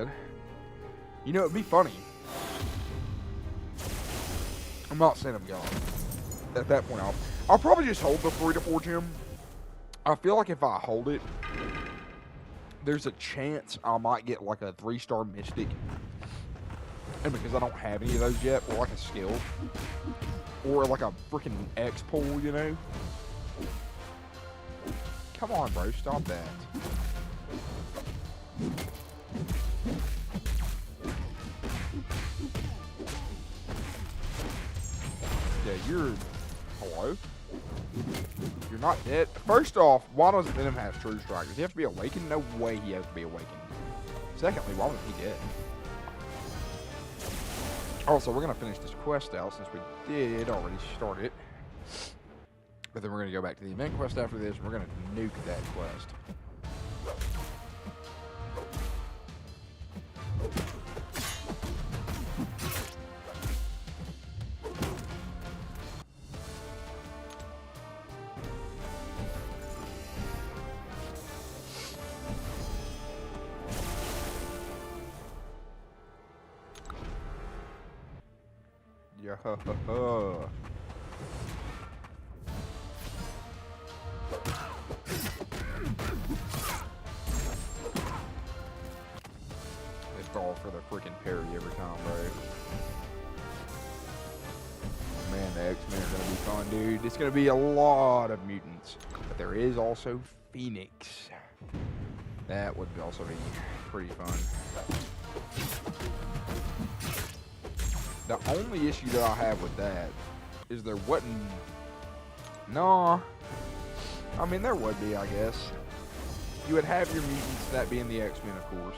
bad. You know, it'd be funny. I'm not saying I'm gone. At that point, I'll probably just hold the 3 to 4 gem. I feel like if I hold it, there's a chance I might get like a 3-star mystic. And because I don't have any of those yet, or like a skill, or like a freaking X pull, you know? Come on, bro, stop that. Yeah, you're... Hello? You're not dead. First off, why doesn't Venom have True Strike? Does he have to be awakened? No way he has to be awakened. Secondly, why wasn't he dead? Also, we're going to finish this quest out since we did already start it. But then we're going to go back to the event quest after this, and we're going to nuke that quest. Yeah. They fall for the freaking parry every time, bro. Man, the X-Men are gonna be fun, dude. It's gonna be a lot of mutants, but there is also Phoenix. That would also be pretty fun. The only issue that I have with that is there wasn't... No. I mean, there would be, I guess. You would have your mutants, that being the X-Men, of course.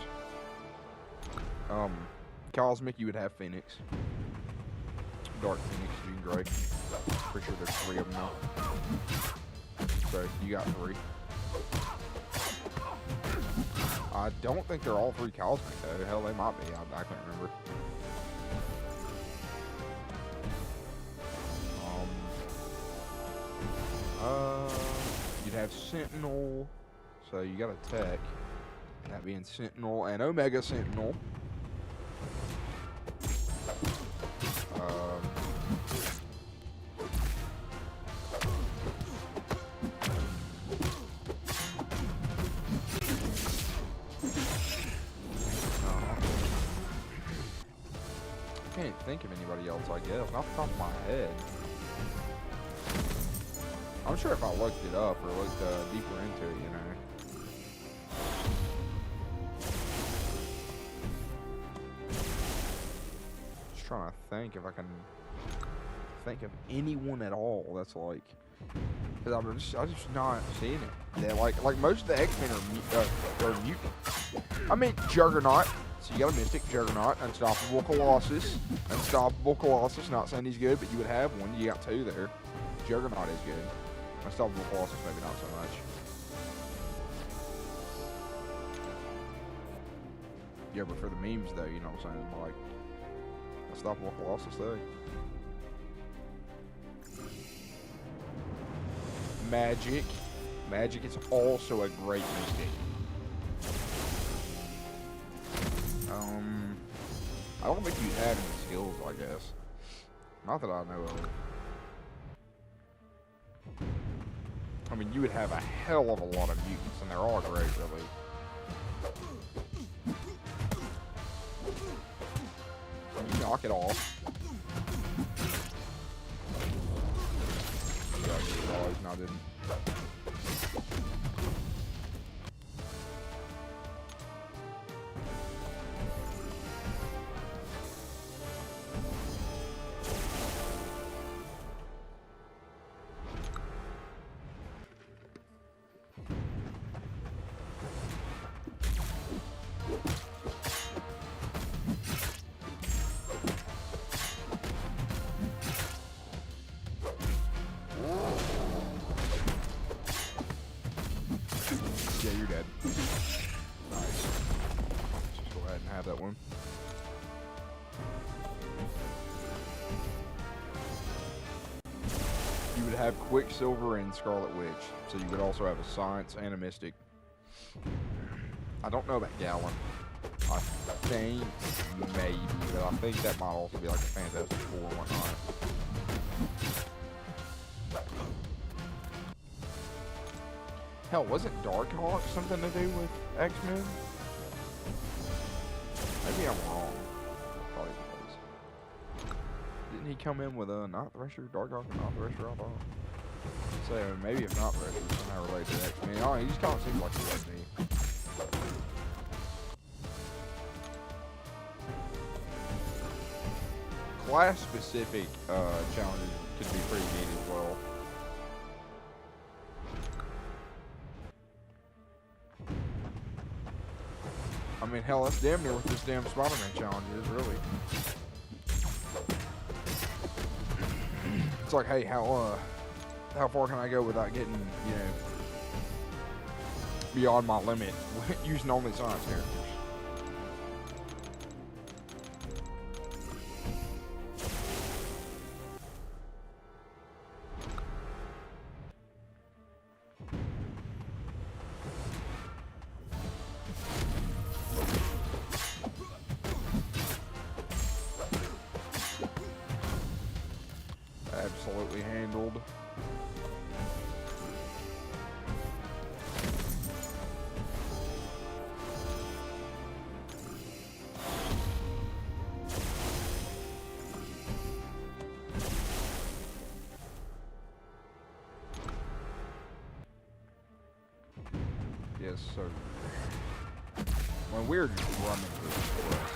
Cosmic, you would have Phoenix. Dark Phoenix, Jean Grey. Pretty sure there's 3 of them now. So, you got 3. I don't think they're all 3 Cosmic, though. Hell, they might be. I can't remember. You'd have Sentinel, so you got a tech, that being Sentinel and Omega Sentinel. I can't think of anybody else, I guess, not off the top of my head. I'm sure if I looked it up or looked deeper into it, you know. Just trying to think if I can think of anyone at all that's like, because I'm just not seeing it. Yeah, like most of the X-Men are mutants. I mean, Juggernaut. So you got a Mystic, Juggernaut, Unstoppable Colossus. Unstoppable Colossus, not saying he's good, but you would have one. You got 2 there. Juggernaut is good. Unstoppable Colossus, maybe not so much. Yeah, but for the memes, though, you know what I'm saying? Like, Unstoppable Colossus, though. Magic. Magic is also a great Mystic. I don't think you'd have any skills, I guess. Not that I know of. I mean, you would have a hell of a lot of mutants, and they're all great, really. You knock it off. Yeah, he's not in. Yeah, you're dead. Nice. Just go ahead and have that one. You would have Quicksilver and Scarlet Witch, so you would also have a Science and a Mystic. I don't know about Gallon. I think maybe, but I think that might also be like a Fantastic Four and whatnot. Hell, wasn't Darkhawk something to do with X-Men? Maybe I'm wrong. Probably was. Didn't he come in with a Night Thresher, Darkhawk, and Night Thresher? I thought. So maybe if Night Thresher is somehow related to X-Men. Oh, he just kind of seems like he was me. Class-specific challenges could be pretty neat as well. I mean, hell, that's damn near what this damn Spider-Man challenge is, really. It's like, hey, how far can I go without getting, you know, beyond my limit using only science characters? Absolutely handled. Yes, so when we're just running through this quest,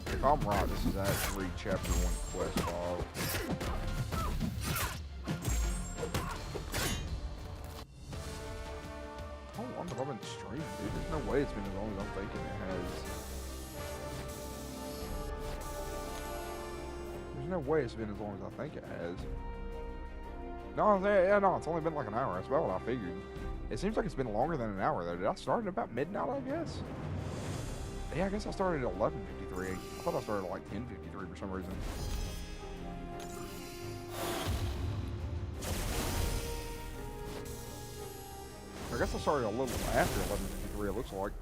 if I'm right, this is actually chapter 1 quest log. How long have I been streaming, dude? There's no way it's been as long as I'm thinking it has. There's no way it's been as long as I think it has. No, yeah, no, it's only been like an hour. That's about what I figured. It seems like it's been longer than an hour, though. Did I start at about midnight, I guess? Yeah, I guess I started at 11:53. I thought I started at like 10:53 for some reason. I guess I started a little after 11:53, it looks like.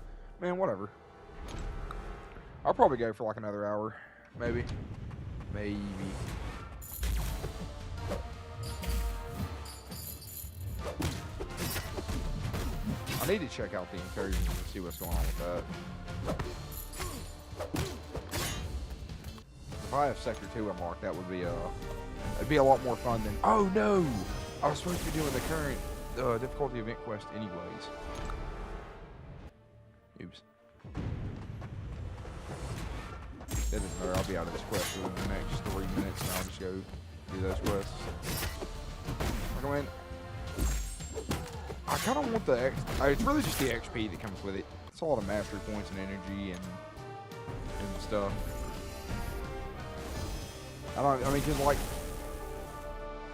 Man, whatever. I'll probably go for like another hour. Maybe. Maybe. I need to check out the incursions and see what's going on with that. If I have Sector 2 unlocked, that would be it'd be a lot more fun than. Oh no! I was supposed to be doing the current difficulty event quest anyways. Oops. That doesn't matter. I'll be out of this quest within the next 3 minutes, and I'll just go do those quests. I go in. I kind of want the X. It's really just the XP that comes with it. It's a lot of mastery points and energy and stuff. I mean, cause like,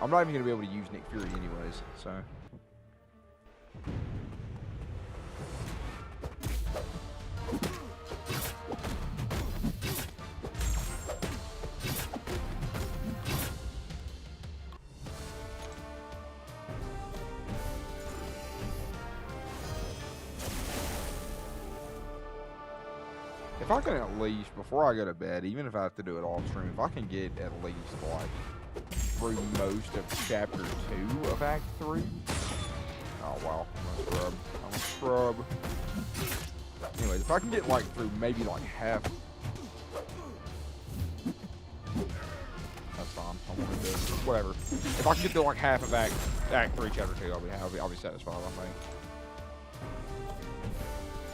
I'm not even gonna be able to use Nick Fury anyways, so. If I can at least, before I go to bed, even if I have to do it off stream, if I can get at least like through most of chapter 2 of Act 3. Oh wow, I'm a scrub. Anyways, if I can get like through maybe like half. That's fine. I want to do it. Whatever. If I can get through like half of Act 3, chapter 2, I'll be satisfied, I think.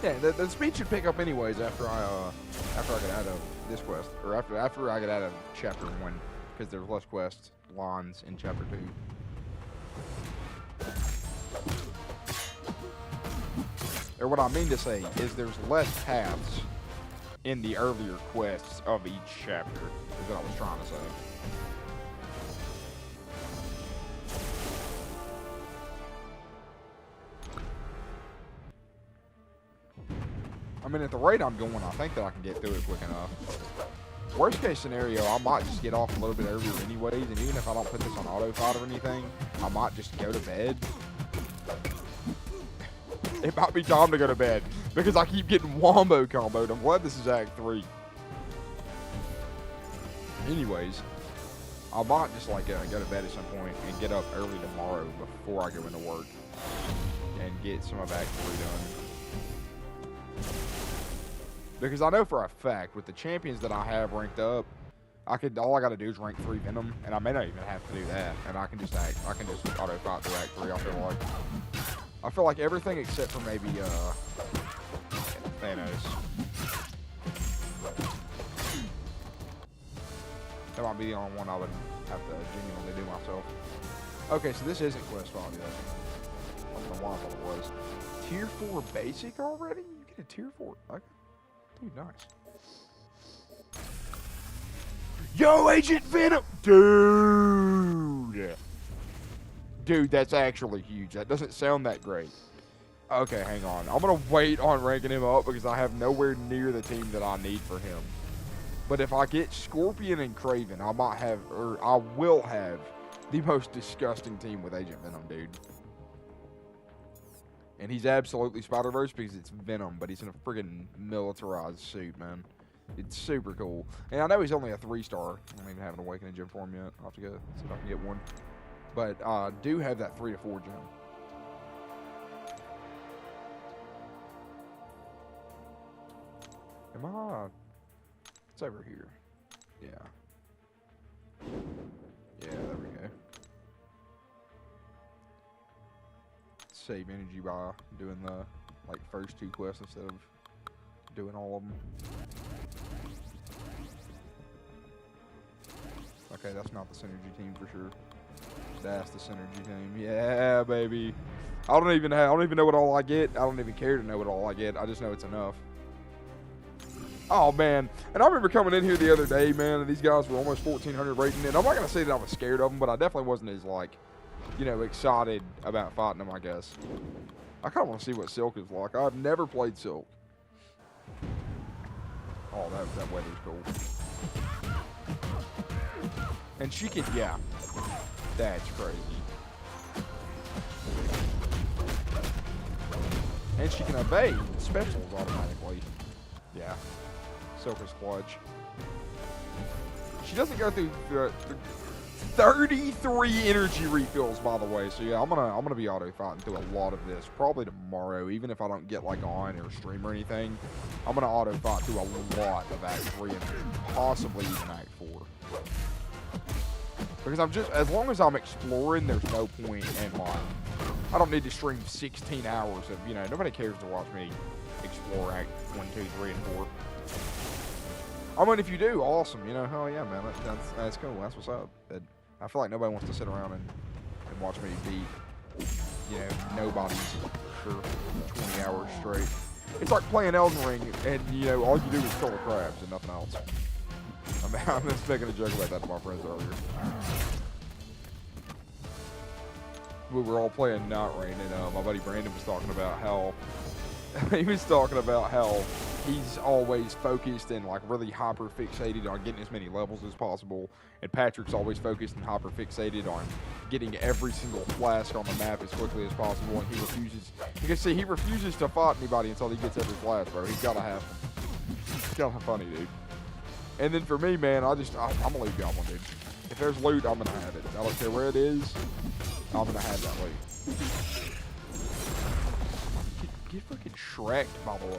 Yeah, the speed should pick up anyways after I get out of this quest, or after I get out of chapter 1, because there's less quest lines in chapter 2. Or what I mean to say is there's less paths in the earlier quests of each chapter, is what I was trying to say. I mean, at the rate I'm going, I think that I can get through it quick enough. Worst case scenario, I might just get off a little bit earlier anyways, and even if I don't put this on auto fight or anything, I might just go to bed. It might be time to go to bed. Because I keep getting wombo comboed. I'm glad this is Act 3. Anyways, I might just like go to bed at some point and get up early tomorrow before I go into work and get some of Act 3 done. Because I know for a fact with the champions that I have ranked up, all I gotta do is rank 3 Venom, and I may not even have to do that, and I can just auto fight through Act 3. I feel like everything except for maybe Thanos. That might be the only one I would have to genuinely do myself. Okay, so this isn't Quest 5 yet. I don't know why I thought it was. Tier 4 basic already? You get a Tier 4. Okay. Dude, nice. Yo, Agent Venom! Dude! Dude, that's actually huge. That doesn't sound that great. Okay, hang on. I'm going to wait on ranking him up because I have nowhere near the team that I need for him. But if I get Scorpion and Kraven, I will have the most disgusting team with Agent Venom, dude. And he's absolutely Spider-Verse because it's Venom, but he's in a friggin' militarized suit, man. It's super cool. And I know he's only a 3-star. I don't even have an Awakening gem for him yet. I'll have to go see if I can get one. But I do have that 3 to 4 gem. Am I? It's over here. Yeah. Yeah, there we go. Save energy by doing the first 2 quests instead of doing all of them. Okay, that's not the synergy team for sure. That's the synergy team. Yeah, baby. I don't even know what all I get. I don't even care to know what all I get. I just know it's enough. Oh, man. And I remember coming in here the other day, man, and these guys were almost 1,400 rating. And I'm not going to say that I was scared of them, but I definitely wasn't as, excited about fighting them, I guess. I kind of want to see what Silk is like. I've never played Silk. Oh, that weather's cool. And she can, yeah. That's crazy. And she can evade specials automatically. Yeah. Silk is clutch. She doesn't go through 33 energy refills, by the way. So yeah, I'm gonna be auto fighting through a lot of this probably tomorrow. Even if I don't get on or stream or anything, I'm gonna auto fight through a lot of Act 3 and possibly even Act 4. Because as long as I'm exploring, there's no point in I don't need to stream 16 hours of, nobody cares to watch me explore Act 1, 2, 3, and 4. I mean, if you do, awesome, hell yeah, man, that's cool, that's what's up. But I feel like nobody wants to sit around and watch me beat, nobodies for 20 hours straight. It's like playing Elden Ring, and, all you do is kill the crabs and nothing else. I'm just making a joke about that to my friends earlier. We were all playing Night Rain, and my buddy Brandon was talking about how he's always focused and really hyper fixated on getting as many levels as possible, and Patrick's always focused and hyper fixated on getting every single flask on the map as quickly as possible, and he refuses to fight anybody until he gets every flask, bro. He's gotta have them. It's kind of funny, dude. And then for me, man, I'm a loot goblin, dude. If there's loot, I'm gonna have it. I don't care where it is. I'm gonna have that loot. Get freaking Shrek'd, by the way.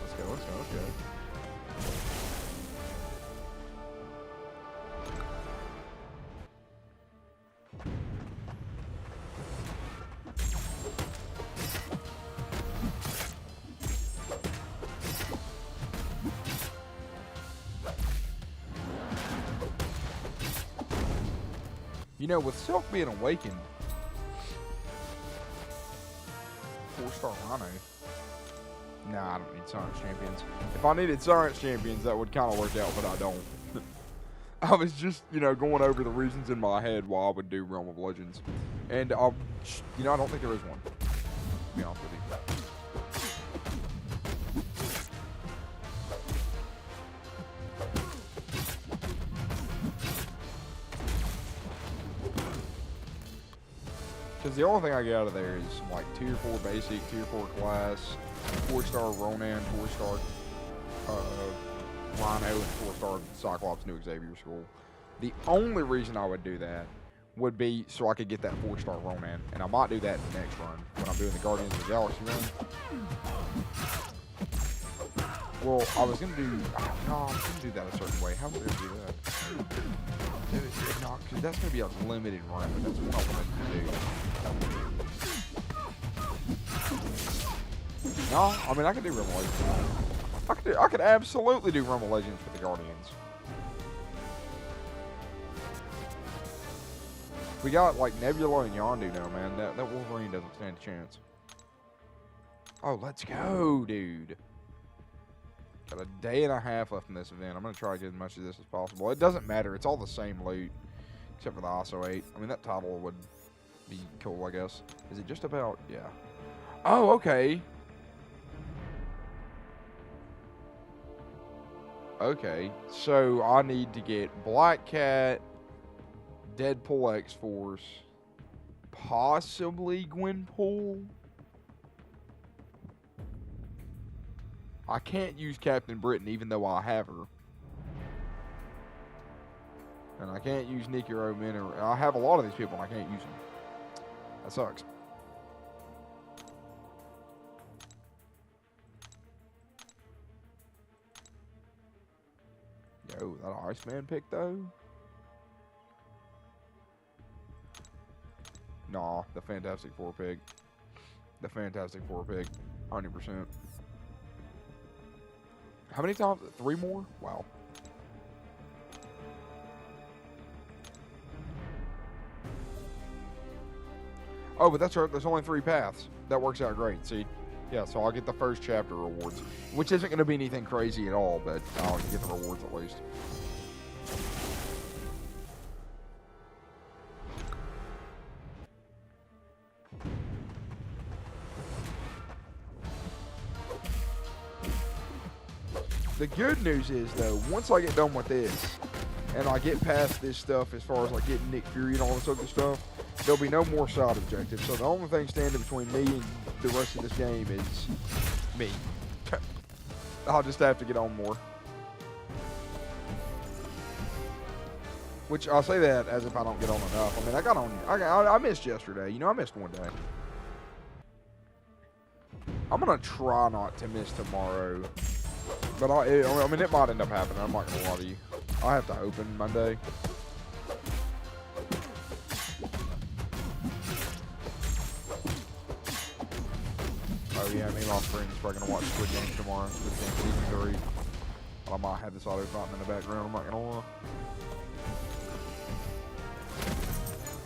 Let's go. With Silk being awakened, 4-star Rhino. Nah, I don't need Science Champions. If I needed Science Champions, that would kind of work out, but I don't. I was just, going over the reasons in my head why I would do Realm of Legends. And, I don't think there is one, to be honest with you. Because the only thing I get out of there is like tier 4 basic, tier 4 class, 4-star Ronan, 4-star Rhino, and 4-star Cyclops New Xavier School. The only reason I would do that would be so I could get that 4-star Ronan, and I might do that in the next run when I'm doing the Guardians of the Galaxy run. Well, I was gonna do no, I was gonna do that a certain way. How would I do that? No, because that's gonna be a limited run, but that's what I wanted to do. No, I mean I could do Realm of Legends. I could absolutely do Realm of Legends with the Guardians. We got like Nebula and Yondu now, man. That Wolverine doesn't stand a chance. Oh, let's go, dude. Got a day and a half left in this event. I'm going to try to get as much of this as possible. It doesn't matter. It's all the same loot, except for the ISO 8. I mean, that title would be cool, I guess. Is it just about... Yeah. Oh, okay. Okay. So, I need to get Black Cat, Deadpool X-Force, possibly Gwenpool. I can't use Captain Britain even though I have her. And I can't use Nikki Roman. I have a lot of these people and I can't use them. That sucks. Yo, that Iceman pick though? Nah, the Fantastic Four pick. The Fantastic Four pick. 100%. How many times? 3 more? Wow. Oh, but that's right. There's only 3 paths. That works out great. See? Yeah, so I'll get the first chapter rewards, which isn't going to be anything crazy at all, but I'll get the rewards at least. The good news is, though, once I get done with this, and I get past this stuff as far as like getting Nick Fury and all this other stuff, there'll be no more side objectives. So the only thing standing between me and the rest of this game is me. I'll just have to get on more. Which I'll say that as if I don't get on enough. I mean, I got on. I missed yesterday. You know, I missed one day. I'm gonna try not to miss tomorrow. But I mean, it might end up happening. I'm not gonna lie to you. I have to open Monday. Oh yeah, me and my friends are gonna watch Squid Game tomorrow. Squid Game season 3. I might have this auto fighting in the background. I'm not gonna lie.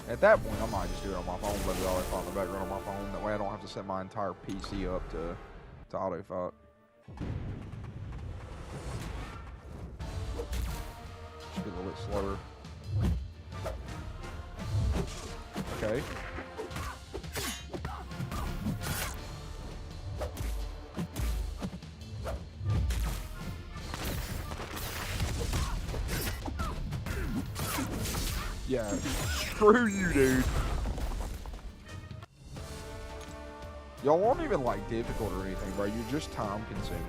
At that point, I might just do it on my phone. Let it auto fight in the background on my phone. That way, I don't have to set my entire PC up to auto fight. Just be a little bit slower. Okay. Yeah, screw you, dude. Y'all aren't even like difficult or anything, bro. You're just time consuming.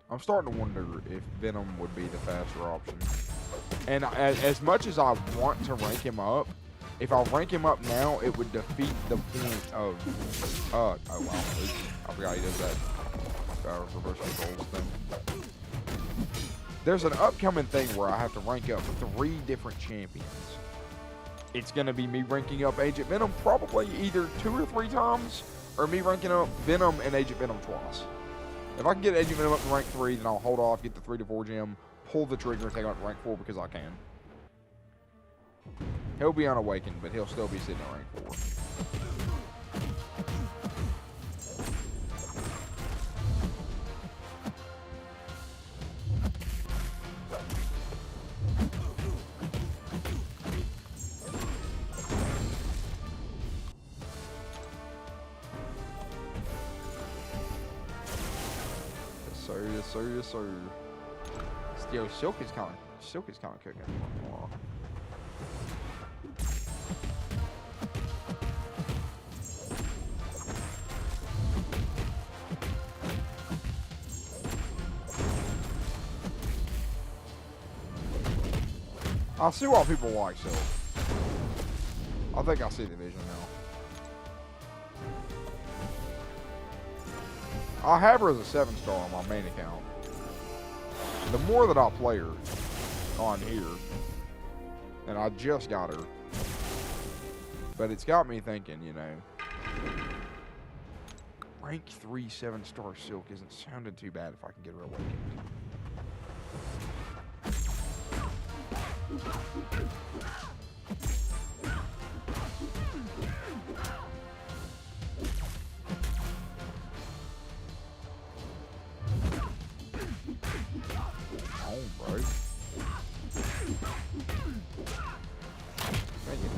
I'm starting to wonder if Venom would be the faster option. And as much as I want to rank him up, if I rank him up now, it would defeat the point of... oh wow, oops. I forgot he does that reverse controls thing. There's an upcoming thing where I have to rank up 3 different champions. It's going to be me ranking up Agent Venom probably either 2 or 3 times, or me ranking up Venom and Agent Venom twice. If I can get Agent Venom up to rank 3, then I'll hold off, get the 3 to 4 gem, pull the trigger, and take him up to rank 4 because I can. He'll be unawakened, but he'll still be sitting at rank 4. Yes, sir. Yes, sir. Yo, Silk is kind of Silk is kind of cooking. I see why people like Silk. I think I see the vision now. I have her as a 7-star on my main account. The more that I play her on here, and I just got her, but it's got me thinking, you know, rank 3 7-star Silk isn't sounding too bad if I can get her awakened. Bro.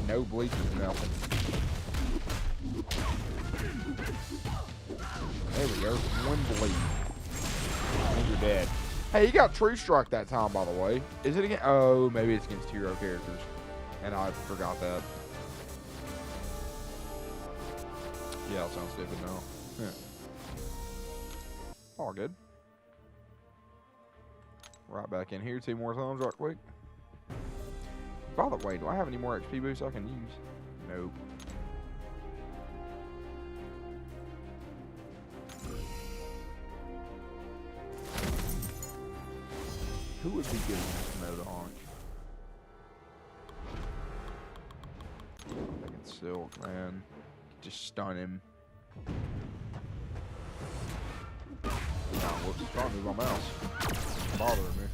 No bleachers, nothing. There we go. One bleed. And you're dead. Hey, you got True Strike that time, by the way. Is it again? Oh, maybe it's against hero characters. And I forgot that. Yeah, that sounds stupid now. Yeah. All good. Right back in here 2 more times right quick. By the way, do I have any more XP boosts I can use? Nope. Who would be good in this mode on? I think it's Silk, man. Just stun him. Oh, whoops, trying to move my mouse. It's bothering me.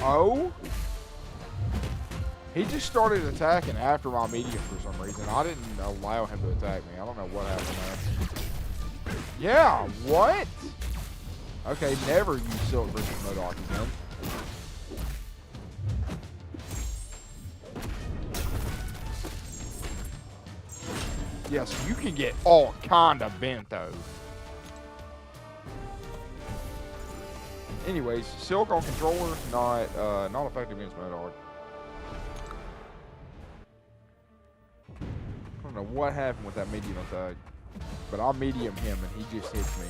Oh? He just started attacking after my medium for some reason. I didn't allow him to attack me. I don't know what happened there. Yeah, what? Okay, never use Silk versus Modok again. Yes, you can get all kind of bent though. Anyways, Silk on controller, not effective against Modok. I don't know what happened with that medium attack, but I'll medium him and he just hits me.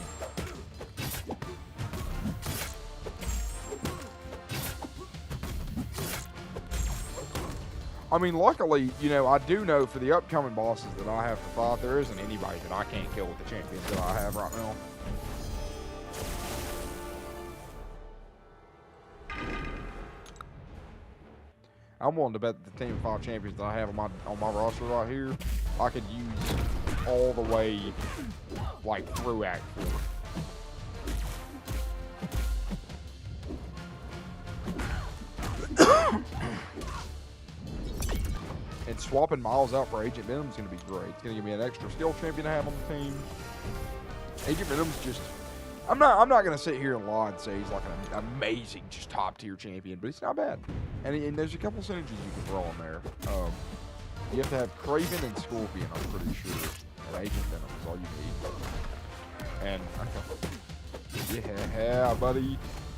I mean, luckily, you know, I do know for the upcoming bosses that I have to fight, there isn't anybody that I can't kill with the champions that I have right now. I'm willing to bet that the team of 5 champions that I have on my roster right here, I could use all the way, like, through Act 4. And swapping Miles out for Agent Venom is going to be great. It's going to give me an extra skill champion to have on the team. Agent Venom's just... I'm not going to sit here and lie and say he's like an amazing, just top-tier champion, but he's not bad. And there's a couple synergies you can throw on there. You have to have Kraven and Scorpion, I'm pretty sure. And Agent Venom is all you need. And, yeah, buddy.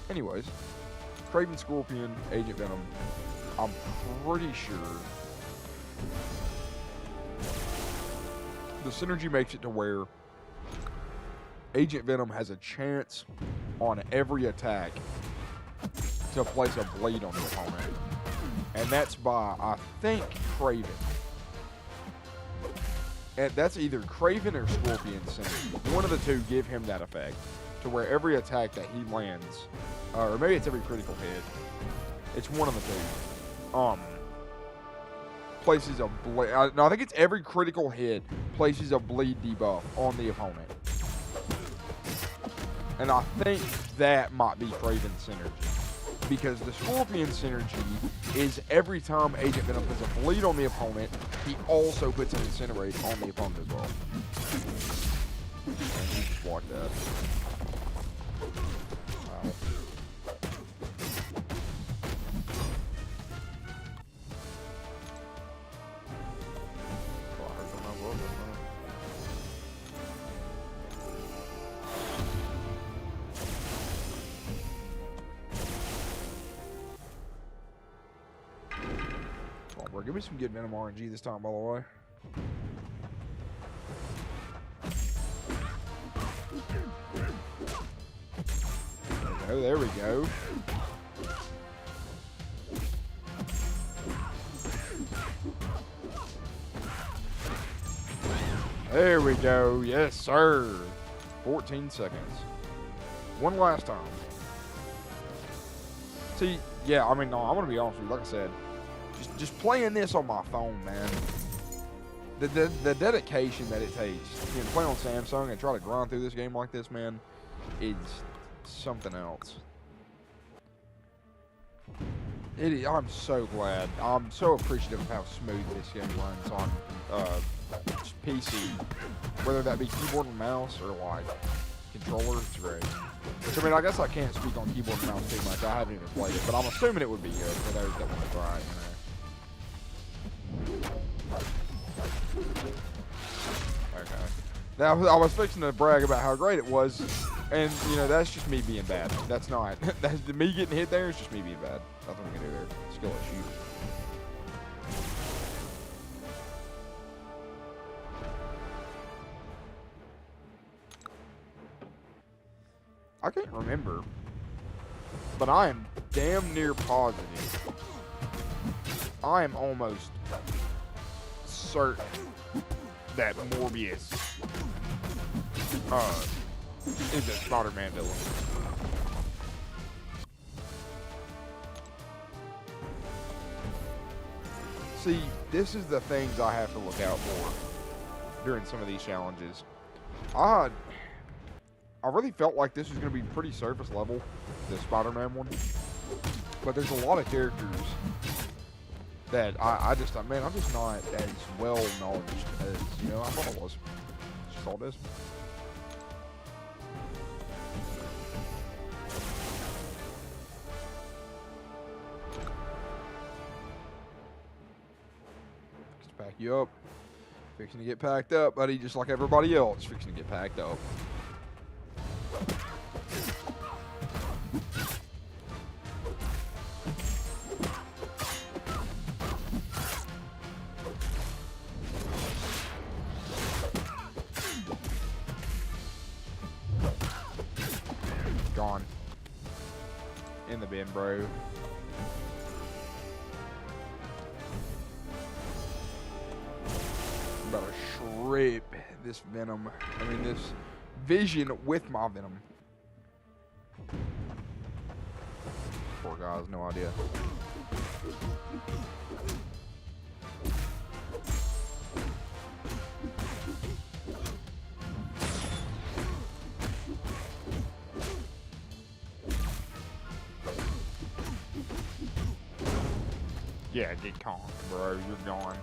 Anyways, Kraven, Scorpion, Agent Venom. I'm pretty sure the synergy makes it to where Agent Venom has a chance on every attack to place a bleed on the opponent. And that's by, I think, Kraven. And that's either Kraven or Scorpion synergy. One of the two give him that effect to where every attack that he lands, or maybe it's every critical hit, it's one of the two. Places a bleed. No, I think it's every critical hit places a bleed debuff on the opponent. And I think that might be Kraven's synergy. Because the Scorpion synergy is every time Agent Venom puts a bleed on the opponent, he also puts an Incinerate on the opponent as well. And he just blocked that. Wow. bro. Give me some good Venom RNG this time, by the way. Oh, there we go. There we go. Yes, sir. 14 seconds. One last time. See, yeah, I mean, no, I'm going to be honest with you. Like I said, just playing this on my phone, man. The dedication that it takes, you know, play on Samsung and try to grind through this game like this, man, is something else. I'm so glad. I'm so appreciative of how smooth this game runs on PC. Whether that be keyboard and mouse or like controller, it's great. Which, I mean, I guess I can't speak on keyboard and mouse too much. I haven't even played it, but I'm assuming it would be good for those that want to try it, you know. Okay. Now, I was fixing to brag about how great it was, and, you know, that's just me being bad. That's not. That's me getting hit there is just me being bad. Nothing we can do there. Skill issue. I can't remember, but I am damn near positive. I am almost certain that Morbius is a Spider-Man villain. See, this is the things I have to look out for during some of these challenges. I really felt like this was going to be pretty surface level, the Spider-Man one. But there's a lot of characters that I'm just not as well knowledgeable as, you know, I thought I was. It's just all this. Let's pack you up. Fixing to get packed up, buddy, just like everybody else. Fixing to get packed up. Gone. In the bin, bro. I'm about to shred this Venom. I mean, this Vision with my Venom. Poor guy has no idea. Yeah, get conked, bro. You're gone.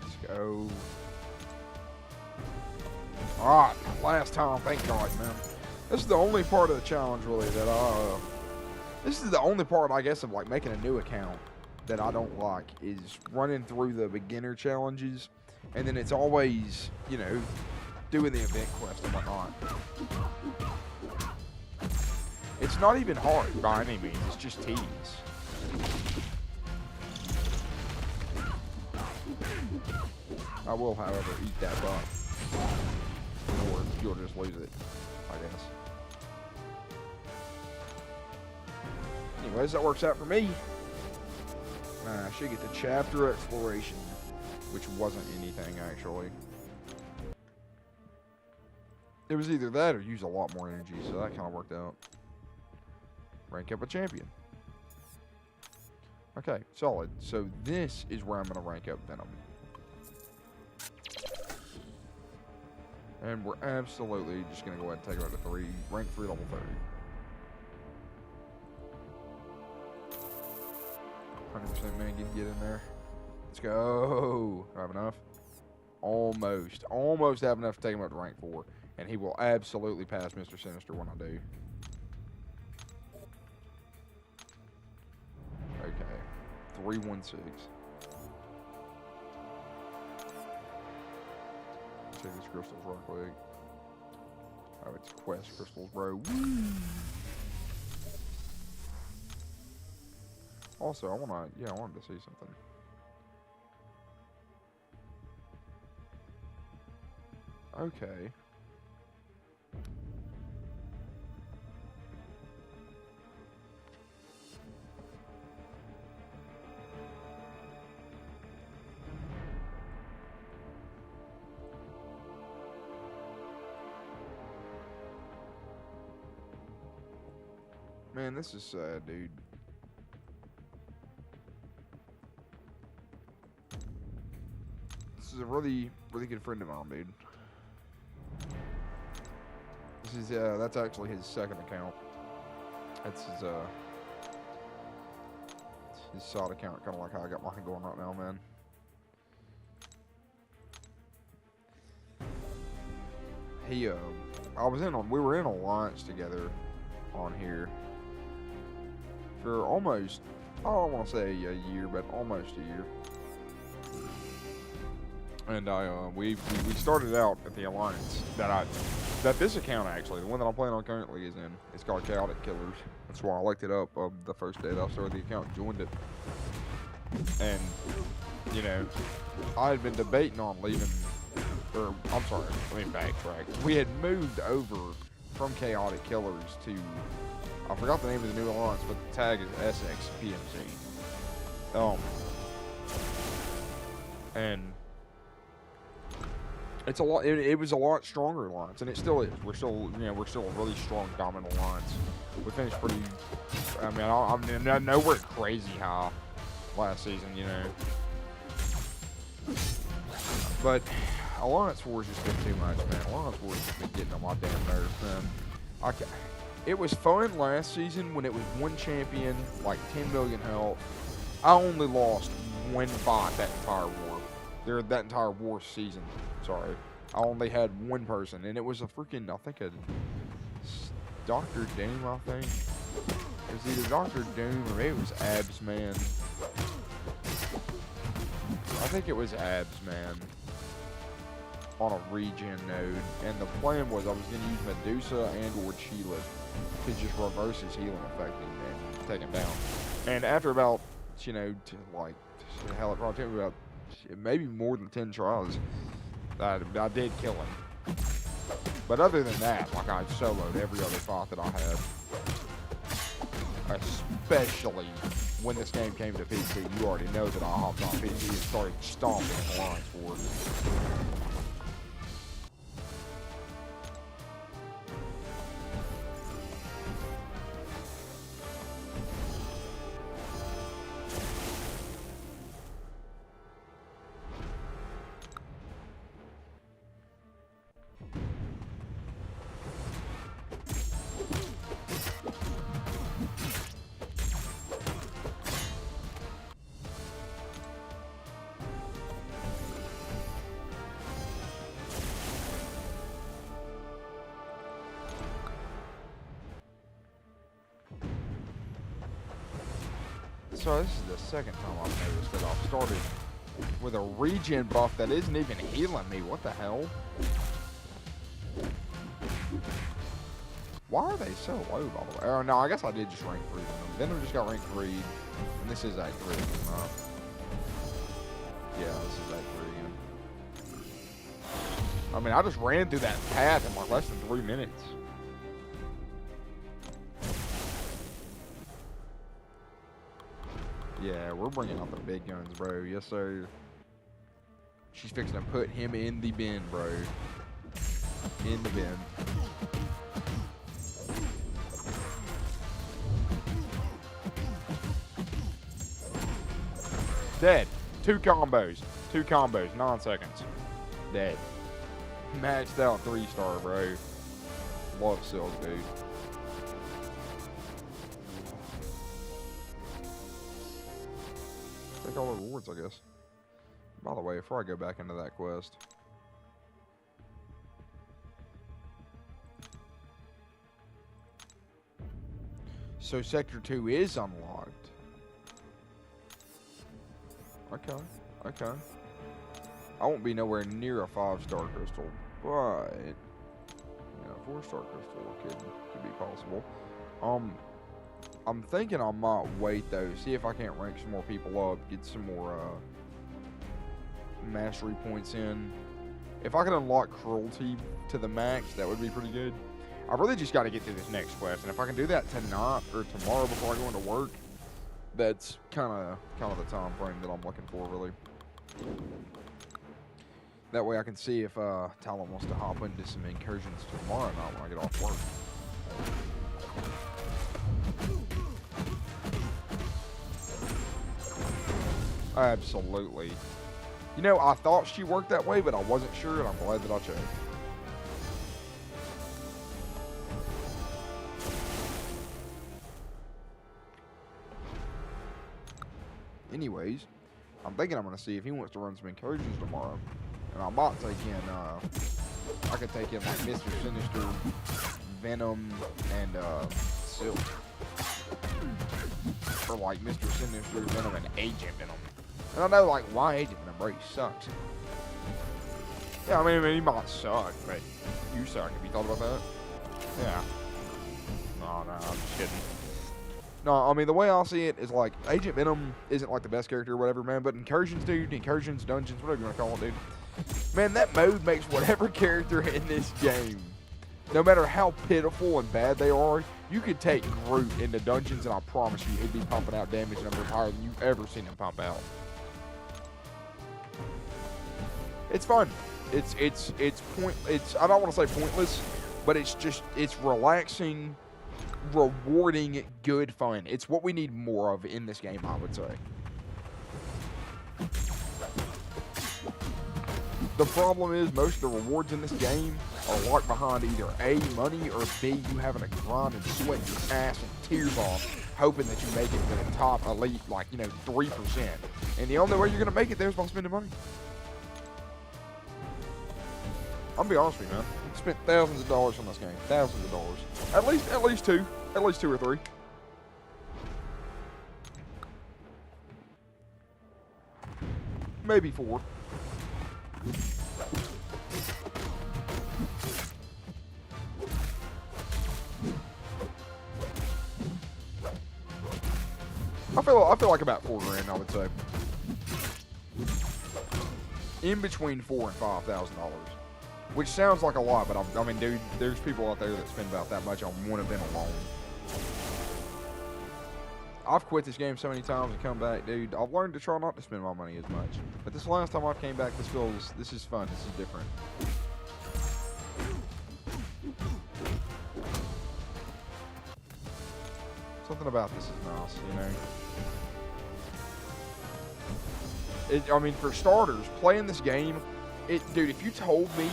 Let's go. Alright, last time, thank God, man. This is the only part of the challenge, really, that this is the only part, I guess, of, like, making a new account that I don't like, is running through the beginner challenges, and then it's always, you know, doing the event quest and whatnot. It's not even hard, by any means, it's just tedious. I will, however, eat that buff. Or you'll just lose it, I guess. Anyways, that works out for me. I should get the chapter exploration, which wasn't anything, actually. It was either that or use a lot more energy, so that kind of worked out. Rank up a champion. Okay, solid. So this is where I'm going to rank up Venom. And we're absolutely just going to go ahead and take it up to 3. Rank 3, level 30. 100% man, get in there. Let's go. Do I have enough? Almost. Almost have enough to take him up to rank 4. And he will absolutely pass Mr. Sinister when I do. Okay. 316. Take these crystals real quick. Oh, it's quest crystals, bro. Woo! Also, I wanted to see something. Okay. Man, this is sad, dude. This is a really, really good friend of mine, dude. This is, that's actually his second account. That's his side account, kind of like how I got mine going right now, man. We were in Alliance together on here for almost, I don't want to say a year, but almost a year. And we started out at the Alliance that this account actually, the one that I'm playing on currently is in. It's called Chaotic Killers. That's why I looked it up the first day that I started the account and joined it. And, you know, I had been debating on leaving, or I'm sorry, let me backtrack. We had moved over from Chaotic Killers to, I forgot the name of the new Alliance, but the tag is SXPMC. And it's a lot. It was a lot stronger alliance, and it still is. We're still a really strong, dominant alliance. We finished pretty. I mean, I know we're crazy high last season, you know. But Alliance War's just been too much, man. Alliance War's just been getting on my damn nerves, man. It was fun last season when it was one champion, like 10 million health. I only lost one fight that entire war. That entire war season. Sorry. I only had one person, and it was a freaking, I think, a Dr. Doom, I think. It was either Dr. Doom or maybe it was Abs Man. I think it was Abs Man on a regen node, and the plan was I was going to use Medusa and or Sheila to just reverse his healing effect and take him down. And after about, you know, hell, it probably took me about maybe more than 10 tries, I did kill him. But other than that, like, I soloed every other fight that I had. Especially when this game came to PC. You already know that I hopped on PC and started stomping Alliance Wars. So this is the second time I've noticed that I've started with a regen buff that isn't even healing me. What the hell? Why are they so low, by the way? Oh, no, I guess I did just rank 3 them. Venom just got rank 3, and this is Act 3. Yeah, this is Act 3 again. I mean, I just ran through that path in like less than 3 minutes. Yeah, we're bringing out the big guns, bro. Yes, sir. She's fixing to put him in the bin, bro. In the bin. Dead. 2 combos. 2 combos. 9 seconds. Dead. Maxed out 3-star, bro. Love Sills, dude. Take all the rewards, I guess. By the way, before I go back into that quest, So Sector 2 is unlocked. Okay, okay. I won't be nowhere near a 5-star crystal, but yeah, a 4-star crystal could be possible. I'm thinking I might wait though, see if I can't rank some more people up, get some more mastery points in. If I could unlock cruelty to the max, that would be pretty good. I really just got to get to this next quest, and if I can do that tonight or tomorrow before I go into work, that's kind of the time frame that I'm looking for, really. That way I can see if Talon wants to hop into some incursions tomorrow night when I get off work. Absolutely. You know, I thought she worked that way, but I wasn't sure, and I'm glad that I checked. Anyways, I'm thinking I'm going to see if he wants to run some incursions tomorrow. And I might take in, I could take in like Mr. Sinister, Venom, and Silk. Or like Mr. Sinister, Venom, and Agent Venom. And I know, like, why Agent Venom, bro? He sucks. Yeah, I mean, he might suck, but you suck. Have you thought about that? Yeah. No, I'm just kidding. No, I mean, the way I see it is, like, Agent Venom isn't, like, the best character or whatever, man, but Incursions, dude, Incursions, Dungeons, whatever you want to call it, dude. Man, that mode makes whatever character in this game, no matter how pitiful and bad they are, you could take Groot into Dungeons, and I promise you, he'd be pumping out damage numbers higher than you've ever seen him pump out. It's fun. It's I don't want to say pointless, but it's relaxing, rewarding, good fun. It's what we need more of in this game, I would say. The problem is most of the rewards in this game are locked behind either A, money, or B, you having to grind and sweat your ass and tears off, hoping that you make it to the top elite, like, 3%. And the only way you're going to make it there is by spending money. I'm gonna be honest with you, man. I spent thousands of dollars on this game. Thousands of dollars. At least two. At least 2 or 3. Maybe 4. I feel like about $4 grand, I would say. In between $4,000 and $5,000. Which sounds like a lot, but I mean, dude, there's people out there that spend about that much on one event alone. I've quit this game so many times and come back, dude. I've learned to try not to spend my money as much. But this last time I came back, this is fun. This is different. Something about this is nice, I mean, for starters, playing this game, dude, if you told me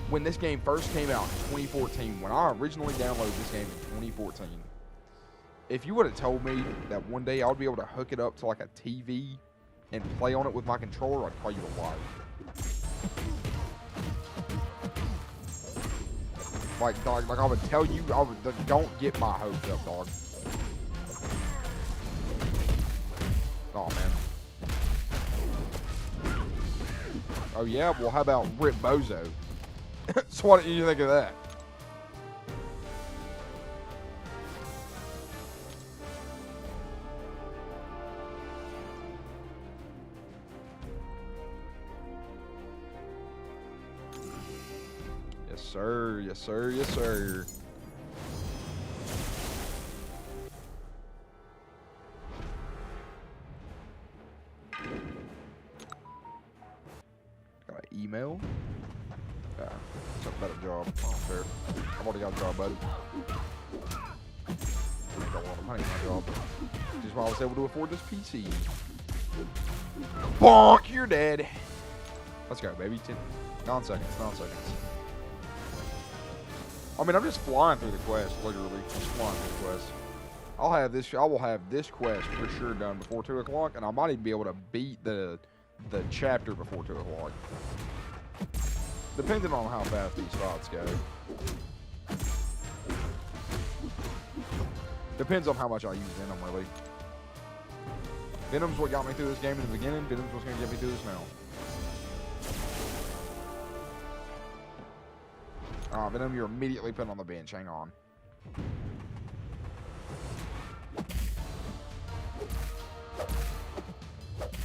when this game first came out in 2014, when I originally downloaded this game in 2014, if you would have told me that one day I would be able to hook it up to like a TV and play on it with my controller, I'd call you a liar. Like, dog, like I would tell you, don't get my hopes up, dog. Oh, man. Oh, yeah? Well, how about Rip Bozo? So what do you think of that? Yes, sir. Yes, sir. Yes, sir. Email. Something about a job. I don't care. I've already got a job, buddy. I got a lot of money in my job. Which is why I was able to afford this PC. Bonk! You're dead. Let's go, baby. 9 seconds. 9 seconds. I mean, I'm just flying through the quest, literally. Just flying through the quest. I will have this quest for sure done before 2 o'clock, and I might even be able to beat the chapter before 2 o'clock. Depending on how fast these fights go. Depends on how much I use Venom, really. Venom's what got me through this game in the beginning. Venom's what's going to get me through this now. Venom, you're immediately put on the bench. Hang on.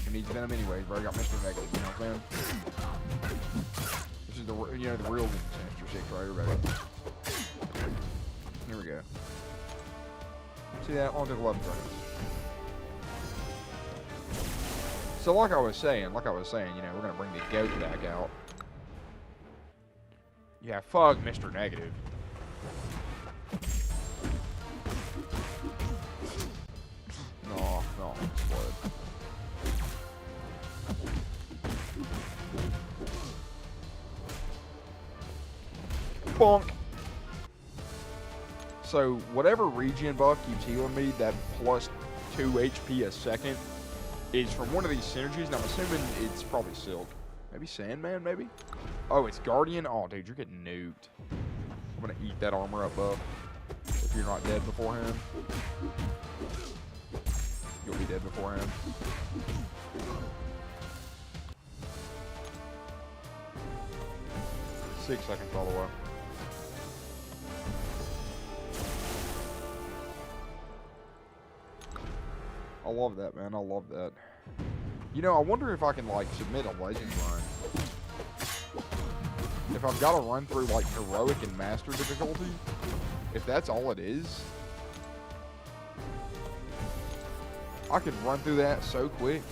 Who needs Venom anyways, bro? I got Mr. Negative, you know what I'm saying? This is the, you know, the real Sinister Six, right, everybody? Here we go. See that? Only took 11 seconds. So like I was saying, you know, we're gonna bring the goat back out. Yeah, fuck Mr. Negative. No, explode. Bonk. So whatever regen buff keeps healing me, that plus 2 HP a second, is from one of these synergies, and I'm assuming it's probably Silk. Maybe Sandman, maybe? Oh, it's Guardian? Oh, dude, you're getting nuked. I'm gonna eat that armor up, buff. If you're not dead beforehand. You'll be dead beforehand. Six seconds all the way. I love that, man. I love that. You know, I wonder if I can, like, submit a legend run. If I've got to run through, like, heroic and master difficulty, if that's all it is, I could run through that so quick.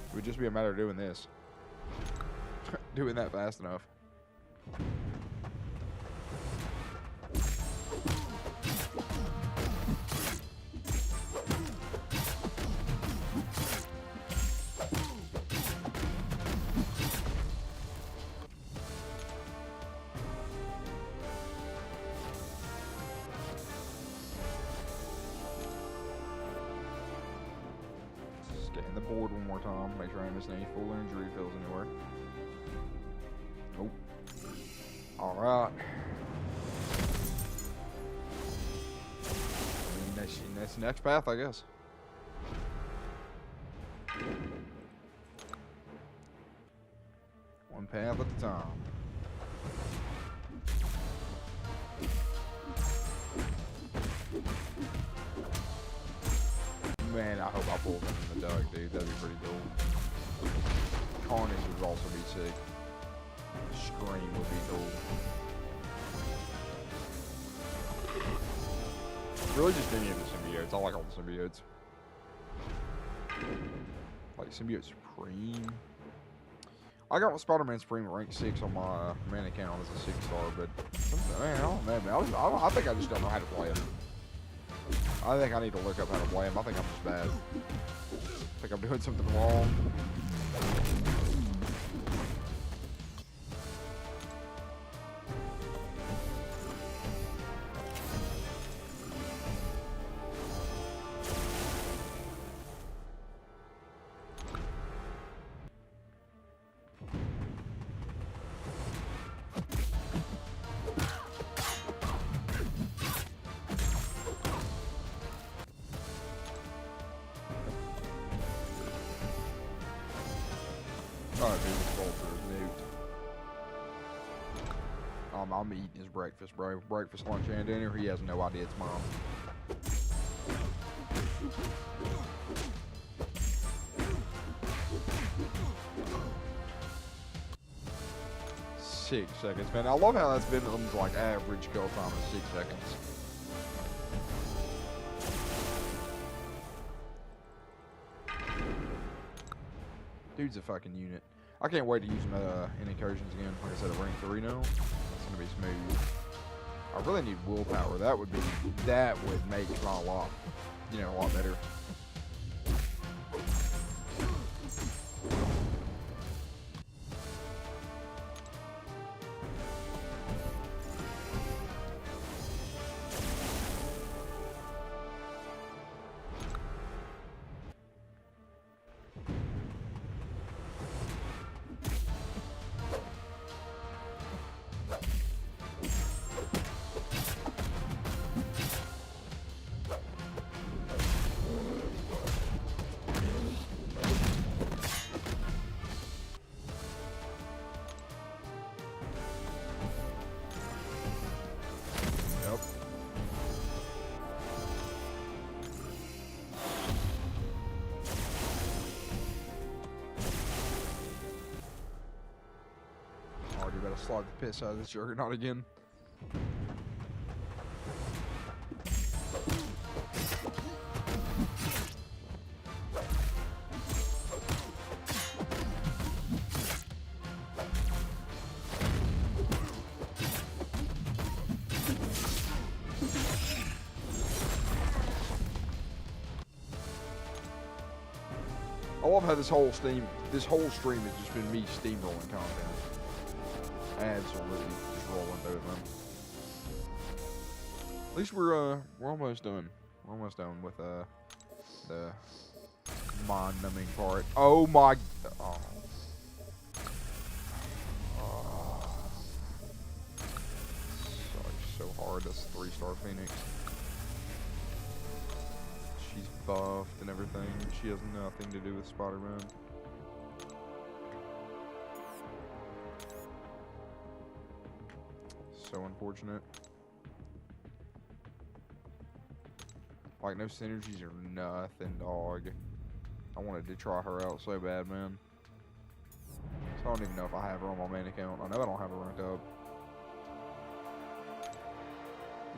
It would just be a matter of doing this. Doing that fast enough. Scan the board one more time. Make sure I ain't missing any full injury fills anywhere. Nope. Alright. That's next path, I guess. One path at a time. Man, I hope I pull them in the duck, dude. That'd be pretty cool. Carnage would also be sick. Scream would be cool. Really just any of the symbiotes. I like all the symbiotes. Like Symbiote Supreme. I got Spider-Man Supreme rank 6 on my main account as a 6-star, but man, I don't know, man. I think I just don't know how to play him. I think I need to look up how to play him. I think I'm just bad. I think I'm doing something wrong. Alright, dude, this vulture is nuked. I'm eating his breakfast, bro. Breakfast, lunch, and dinner. He has no idea it's mom. 6 seconds, man. I love how that's been like average kill time of 6 seconds. Dude's a fucking unit. I can't wait to use him in incursions again. Like I said, at rank 3 now. It's gonna be smooth. I really need willpower. That would make my lot, you know, a lot better. to slide the piss out of this juggernaut again. I love how this whole stream has just been me steamrolling content. Absolutely just rolling through it, man. At least we're almost done. We're almost done with the mind-numbing part. Oh my! Oh. Sucks so hard. That's 3-star Phoenix. She's buffed and everything. She has nothing to do with Spider-Man. So unfortunate. Like, no synergies or nothing, dog. I wanted to try her out so bad, man. So I don't even know if I have her on my main account. I know I don't have her ranked up.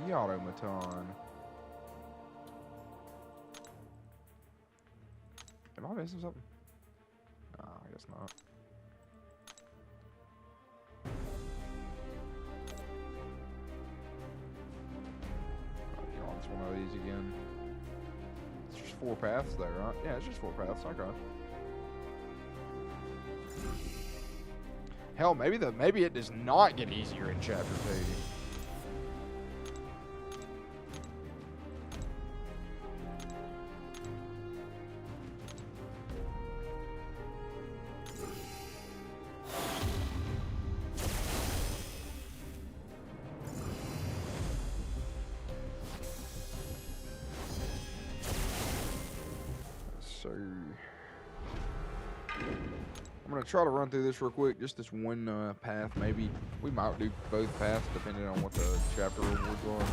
The automaton. Am I missing something? Nah, I guess not. Get on one of these again. It's just 4 paths there, right? Yeah, it's just 4 paths. Okay. Hell, maybe it does not get easier in Chapter 2. So, I'm going to try to run through this real quick, just this one path. Maybe we might do both paths depending on what the chapter rewards are.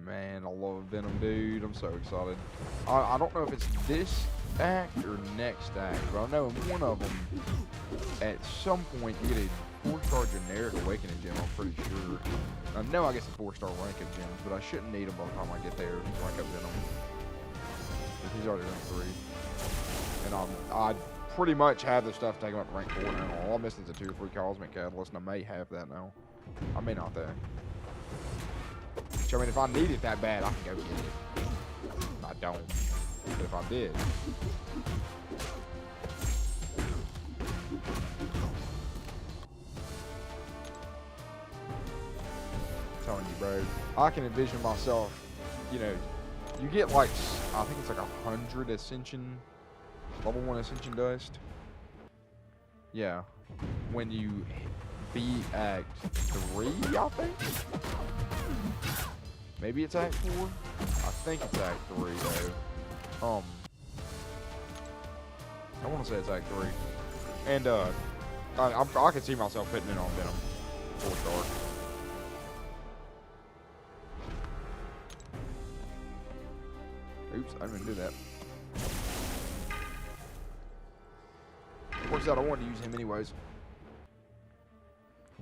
Man, I love Venom, dude. I'm so excited. I don't know if it's this act or next act, but I know in one of them, at some point, you get a 4-star generic awakening gem, I'm pretty sure. I know I get some 4-star rank up gems, but I shouldn't need them by the time I get there to rank up Venom. Because he's already rank 3. And I pretty much have the stuff to take him up to rank 4 now. All I'm missing is a 2 or 3 Cosmic Catalyst, and I may have that now. I may not, though. So, I mean, if I need it that bad, I can go get it. I don't. But if I did. I'm telling you, bro. I can envision myself, you know, you get like, I think it's like 100 Ascension, level 1 Ascension Dust. Yeah. When you beat Act 3, I think? Maybe it's Act 4? I think it's Act 3, though. I want to say it's Act 3. And, I can see myself putting it on Venom. 4-star. Oops, I didn't even do that. Works out, I wanted to use him anyways.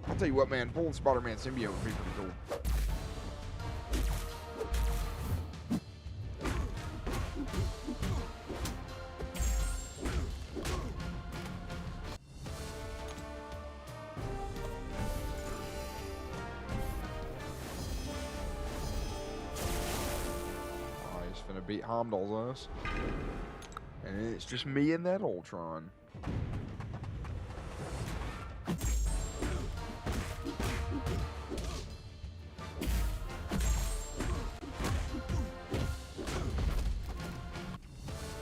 I'll tell you what, man, pulling Spider-Man symbiote would be pretty cool. Beat Heimdall's ass. And it's just me and that Ultron.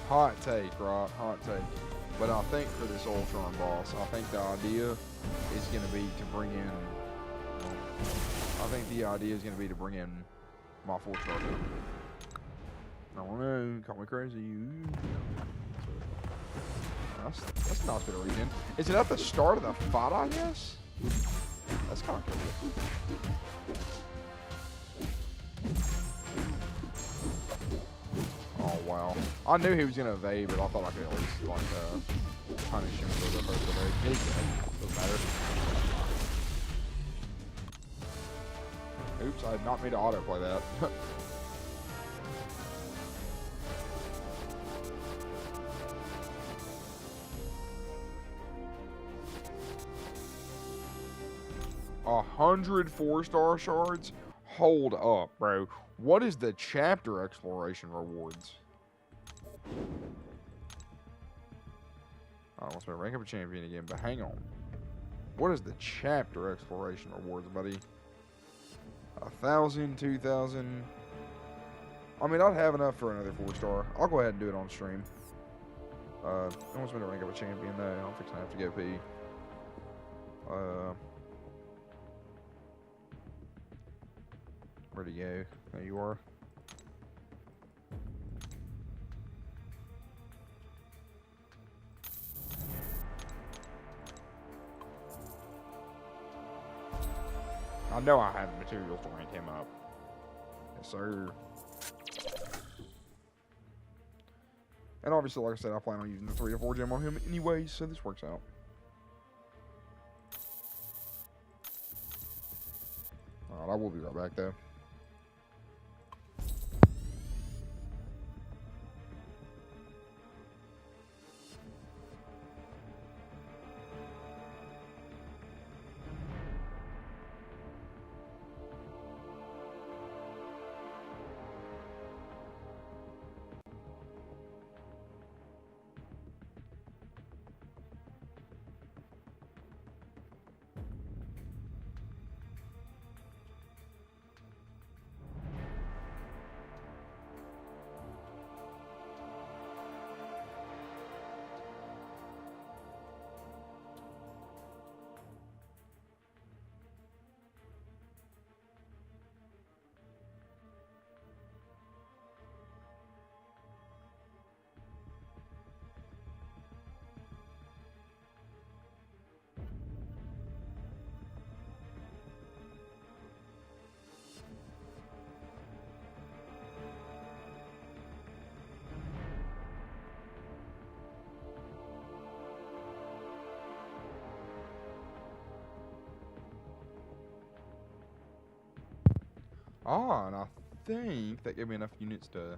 Hot take, right? Hot take. But I think for this Ultron boss, I think the idea is going to be to bring in... I think the idea is going to be to bring in my 4-star gun. I don't know, call me crazy. That's a nice bit of regen. Is it at the start of the fight, I guess? That's kind of cool. Oh, wow. I knew he was going to evade, but I thought I could at least, like, punish him for the first evade. He's dead. Doesn't matter. Oops, I did not mean to autoplay that. A 100 4-star shards? Hold up, bro. What is the chapter exploration rewards? I almost made rank up a champion again, but hang on. What is the chapter exploration rewards, buddy? 1,000, 2,000. I mean, I'd have enough for another 4-star. I'll go ahead and do it on stream. I almost made a rank up a champion though. I'm fixing to have to go pee. Where'd he go? There you are. I know I have materials to rank him up. Yes, sir. And obviously, like I said, I plan on using the 3 to 4 gem on him anyways, so this works out. Alright, I will be right back though. Ah, and I think that gave me enough units to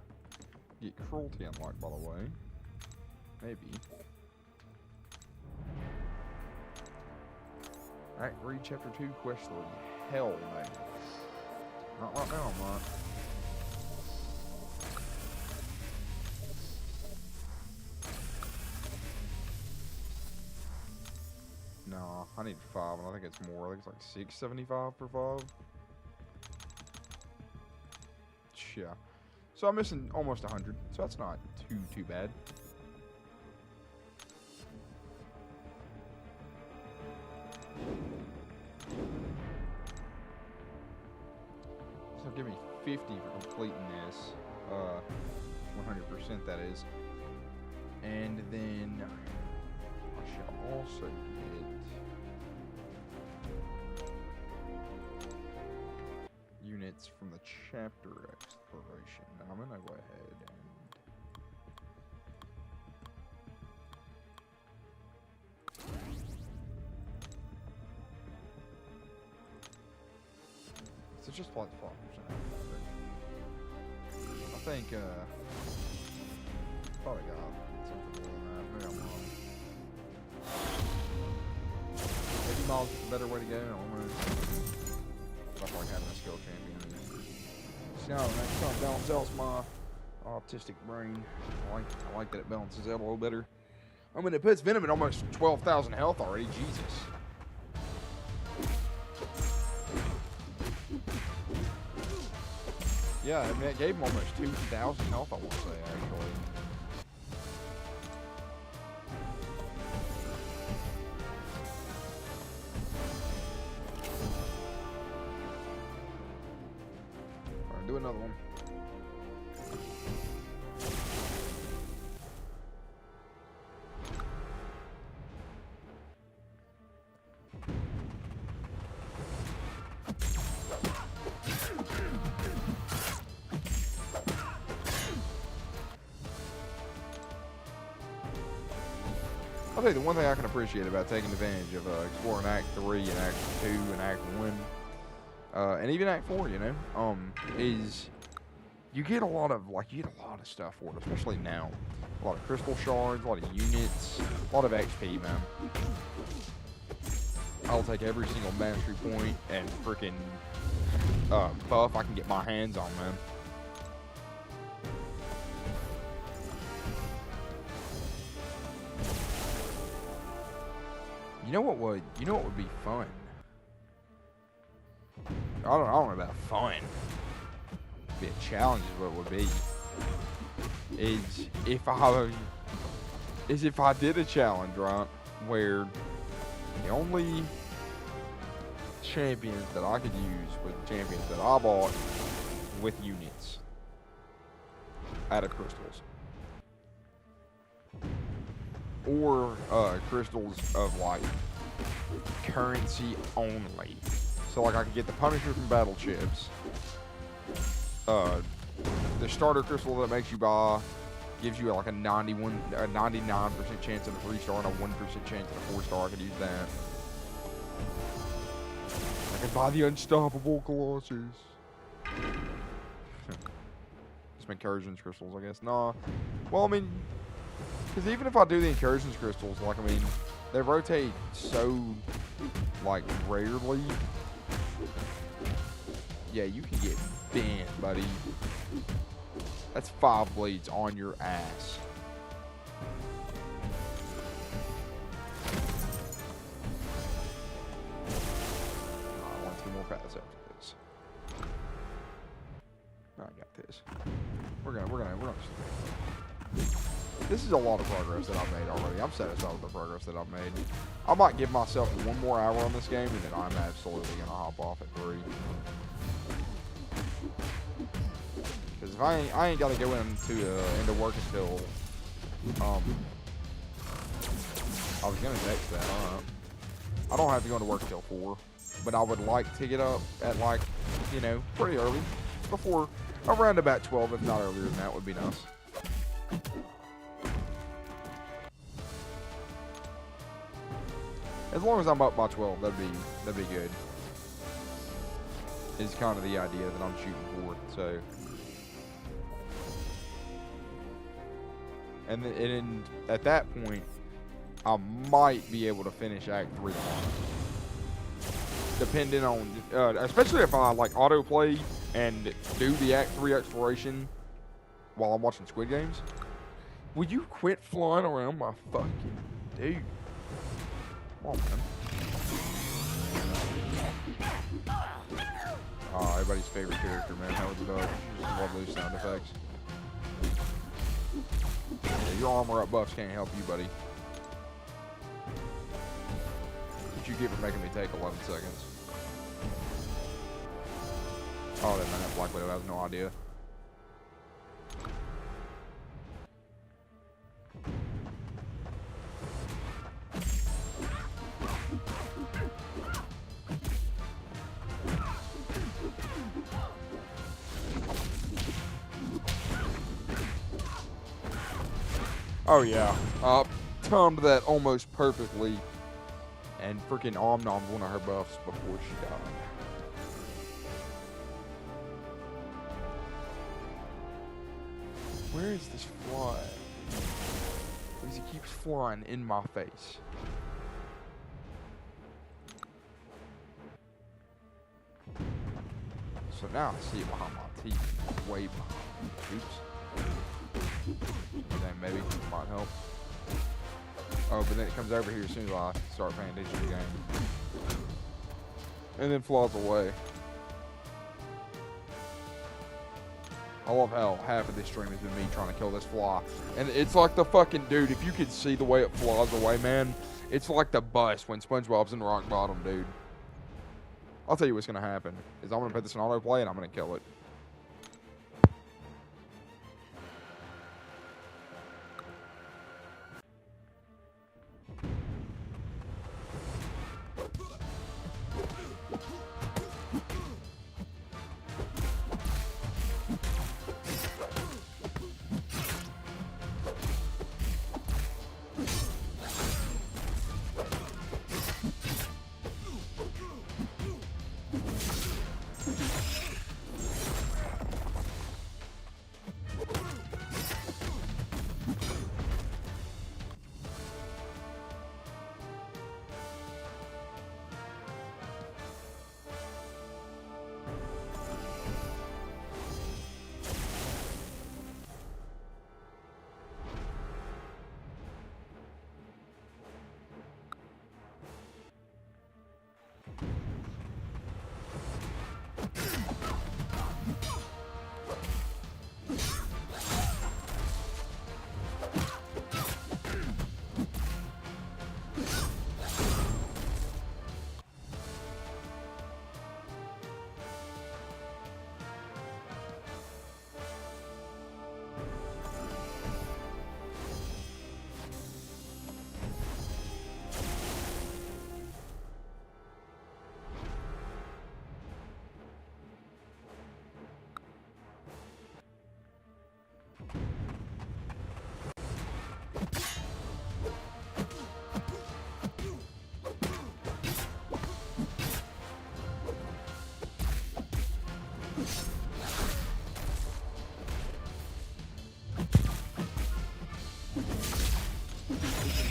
get cruelty unlocked, by the way. Maybe. Alright, read chapter 2, quest 3. Hell no. Not right now, I'm not. No, I need 5, and I think it's more. I think it's like 675 for 5. Yeah. So I'm missing almost 100, so that's not too bad. So give me 50 for completing this. 100% that is. And then I shall also get units from the chapter exploration. Now I'm gonna go ahead and so just like 5%. I think thought I got something more than that. Maybe I'm wrong. 80 miles is a better way to go. Almost. I like having a skill champion. See how that kind of balance out my autistic brain. I like that it balances out a little better. I mean, it puts Venom at almost 12,000 health already. Jesus. Yeah, I mean, it gave him almost 2,000 health, I want to say, actually. Alright, do another one. I'll tell you the one thing I can appreciate about taking advantage of exploring Act 3 and Act 2 and Act 1, and even Act 4, you know, is you get a lot of stuff for it, especially now. A lot of crystal shards, a lot of units, a lot of XP, man. I'll take every single mastery point and freaking buff I can get my hands on, man. You know what would be fun? I don't know about fun. Be a challenge is what it would be. Is if I did a challenge, right, where the only champions that I could use were the champions that I bought with units out of crystals. Or crystals of like currency only. So like I could get the Punisher from battle chips. The starter crystal that makes you buy gives you like a 99% chance at a 3-star and a 1% chance at a 4-star. I could use that. I could buy the unstoppable Colossus. Some incursions crystals, I guess. Nah. Well, I mean, because even if I do the incursions crystals, like, I mean, they rotate so, like, rarely. Yeah, you can get bent, buddy. That's 5 bleeds on your ass. I want 2 more paths after this. I got this. We're gonna. This is a lot of progress that I've made already. I'm satisfied with the progress that I've made. I might give myself 1 more hour on this game, and then I'm absolutely gonna hop off at 3. Because if I ain't gotta go into work until I was gonna text that. I don't have to go into work until 4, but I would like to get up at, like, you know, pretty early, before around about 12, if not earlier than that would be nice. As long as I'm up by 12, that'd be good. Is kind of the idea that I'm shooting for. So, and then at that point, I might be able to finish Act 3 tomorrow, depending on, especially if I like autoplay and do the Act 3 exploration while I'm watching Squid Games. Would you quit flying around my fucking dude? Come on, man. Oh, everybody's favorite character, man. Howard the Duck. Just love those sound effects. Yeah, your armor up buffs can't help you, buddy. What you get for making me take 11 seconds? Oh, that man, that's Black Widow. I have no idea. Oh yeah, timed that almost perfectly, and freaking Omnommed one of her buffs before she died. Where is this fly? Because he keeps flying in my face. So now I see it behind my teeth, way behind. Oops. Then maybe might help. Oh, but then it comes over here as soon as I start paying attention to the game. And then flies away. I love how half of this stream has been me trying to kill this fly. And it's like the fucking dude, if you could see the way it flies away, man, it's like the bus when SpongeBob's in rock bottom, dude. I'll tell you what's gonna happen. Is I'm gonna put this in autoplay and I'm gonna kill it.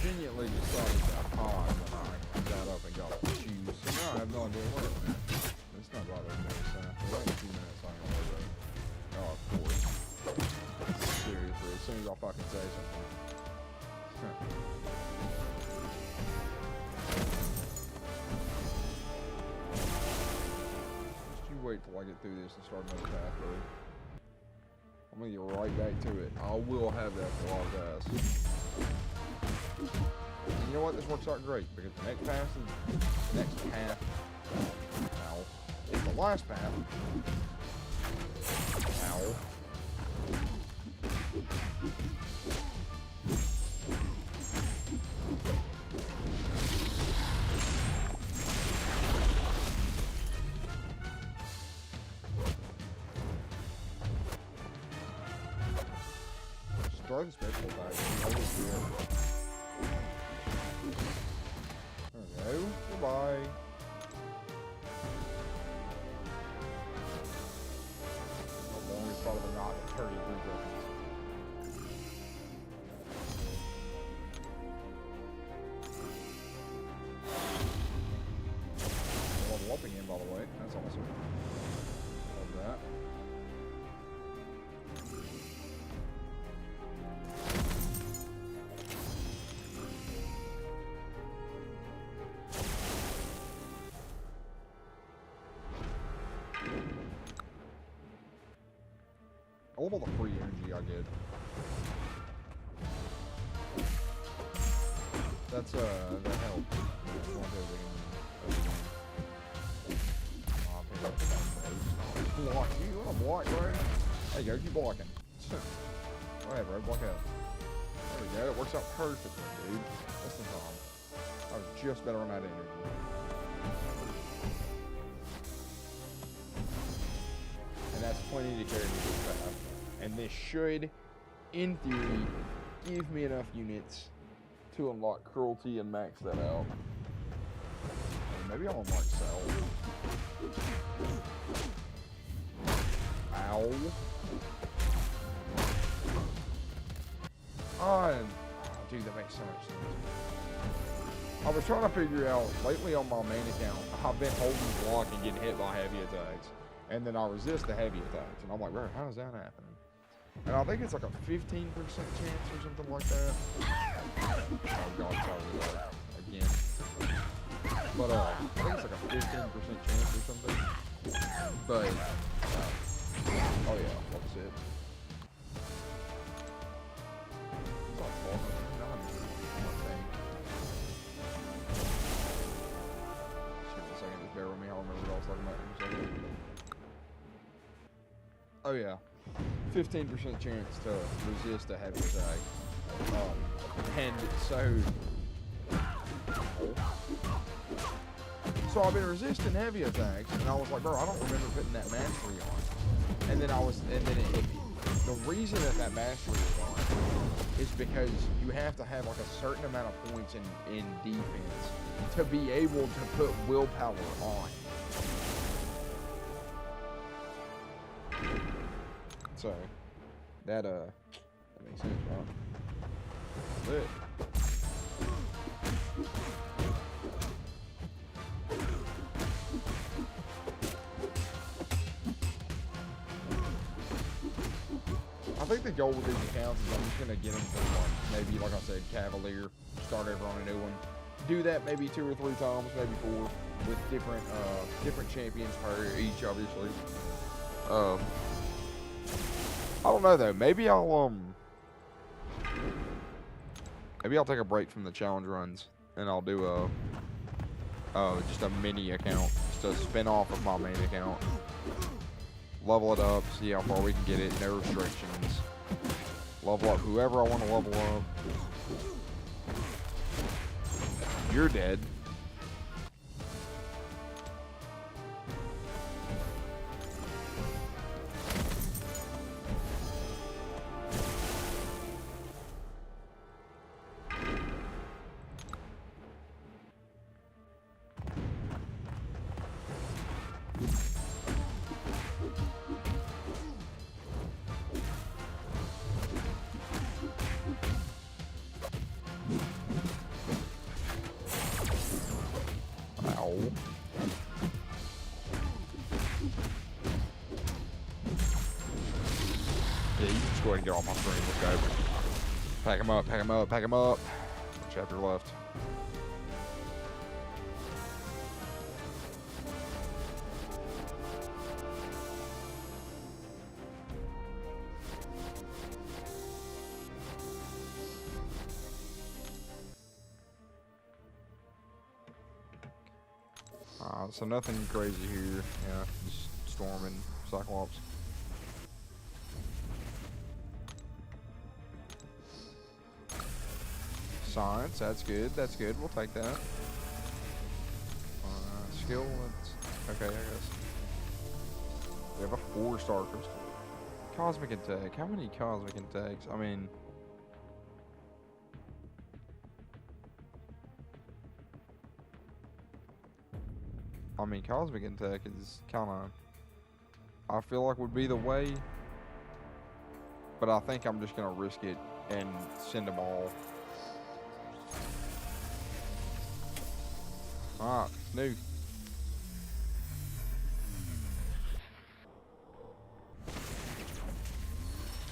conveniently decided to hide when I got up and got the shoes. So now I have no idea where it went. It's not bothering me, so for the next few minutes I'm gonna worry about it. Oh, of course. Seriously, as soon as I fucking say something. Just you wait till I get through this and start another path, bro. I'm gonna get right back to it. I will have that for all guys. And you know what? This works out great because the next path now is the last path. Ow. Throw the special back. There we go. Goodbye. How long is probably not 33 seconds. Level up again, by the way. That's awesome. Love that. I love all the free energy I get. That's that helps. Block you, I'm block, bro. There you go, keep blocking. Whatever, bro, block out. There we go, it works out perfectly, dude. Just in time. I was just better on that energy. And that's plenty to carry me through the path. And this should, in theory, give me enough units to unlock cruelty and max that out. Or maybe I'll unlock cell. Ow. Oh, dude, that makes so much sense. I was trying to figure out, lately on my main account, I've been holding block and getting hit by heavy attacks. And then I resist the heavy attacks. And I'm like, bro, how is that happening? And I think it's like a 15% chance or something like that. Oh god, sorry, again. But I think it's like a 15% chance or something. But, oh yeah, that's it. It's not falling. Just give me a second, just bear with me. I'll remember what I was talking about in a second. Oh yeah, 15% chance to resist a heavy attack. And so I've been resisting heavy attacks, and I was like, bro, I don't remember putting that mastery on. And then it hit me. The reason that mastery is on is because you have to have like a certain amount of points in defense to be able to put willpower on. So, that makes sense, right? That's it. I think the goal with these accounts is I'm just going to get them for, like, maybe, like I said, Cavalier, start over on a new one. Do that maybe 2 or 3 times, maybe 4, with different champions per each, obviously. I don't know though. Maybe I'll take a break from the challenge runs and I'll do just a mini account, just a spin off of my main account. Level it up, see how far we can get it, no restrictions. Level up whoever I want to level up. You're dead. get off my screen. Let's go. Pack him up, pack him up, pack him up. Chapter left. So nothing crazy here. Yeah, just Storm and Cyclops. Science, that's good. That's good. We'll take that. Skill, that's okay, I guess. We have a 4-star crystal. Cosmic Attack. How many Cosmic Attacks? I mean, Cosmic Attack is kind of, I feel like would be the way, but I think I'm just going to risk it and send them all. Alright, new.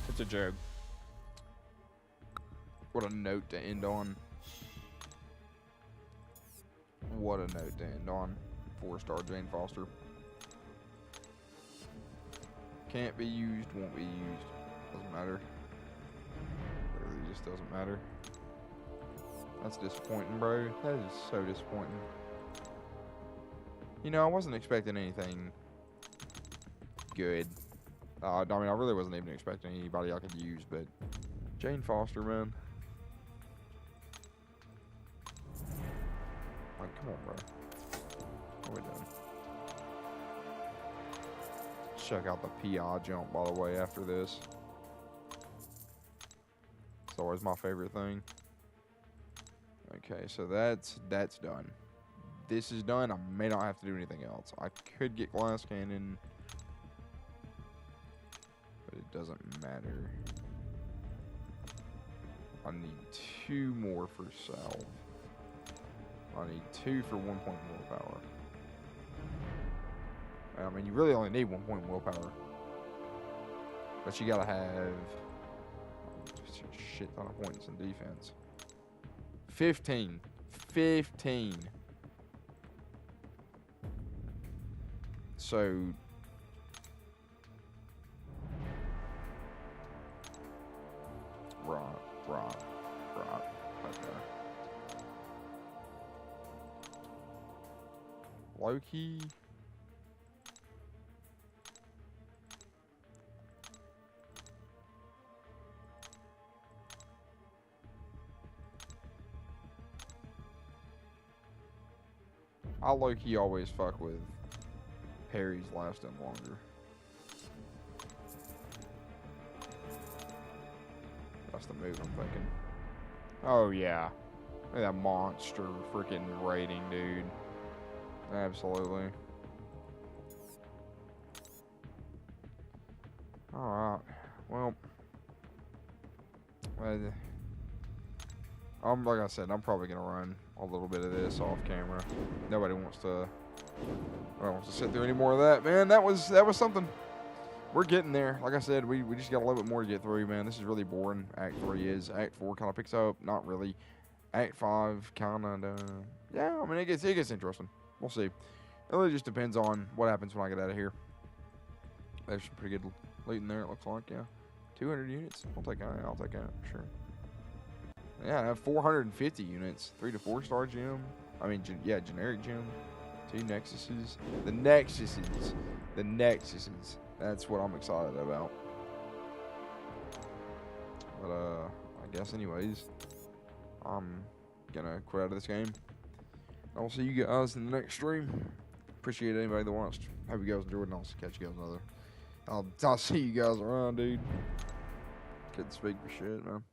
It's a joke. What a note to end on. What a note to end on. 4-star Jane Foster. Can't be used, won't be used. Doesn't matter. Literally just doesn't matter. That's disappointing, bro. That is so disappointing. You know, I wasn't expecting anything good. I mean, I really wasn't even expecting anybody I could use, but Jane Foster, man. Like, come on, bro. What are we doing? Check out the PI jump, by the way, after this. It's always my favorite thing. Okay, so that's done. This is done. I may not have to do anything else. I could get Glass Cannon, but it doesn't matter. I need 2 more for salve. I need 2 for 1 point willpower. I mean, you really only need 1 point willpower, but you gotta have just a shit ton of points in defense. 15. 15. So right. Okay. Loki. I low-key always fuck with parries lasting longer. That's the move I'm thinking. Oh yeah. Look at that monster freaking rating, dude. Absolutely. Alright. Well, like I said, I'm probably gonna run a little bit of this off camera. Nobody wants to sit through any more of that, man. That was something. We're getting there. Like I said, we just got a little bit more to get through, man. This is really boring. Act 3 is. Act 4 kind of picks up. Not really. Act 5 kind of. Yeah, I mean it gets interesting. We'll see. It really just depends on what happens when I get out of here. There's some pretty good loot in there. It looks like, yeah. 200 units. I'll take that. Sure. Yeah, I have 450 units. 3 to 4 star gem. I mean, generic gem. 2 Nexuses. The Nexuses. That's what I'm excited about. But, I guess anyways, I'm gonna quit out of this game. I'll see you guys in the next stream. Appreciate anybody that watched. Hope you guys enjoyed, and I'll catch you guys another. I'll see you guys around, dude. Couldn't speak for shit, man.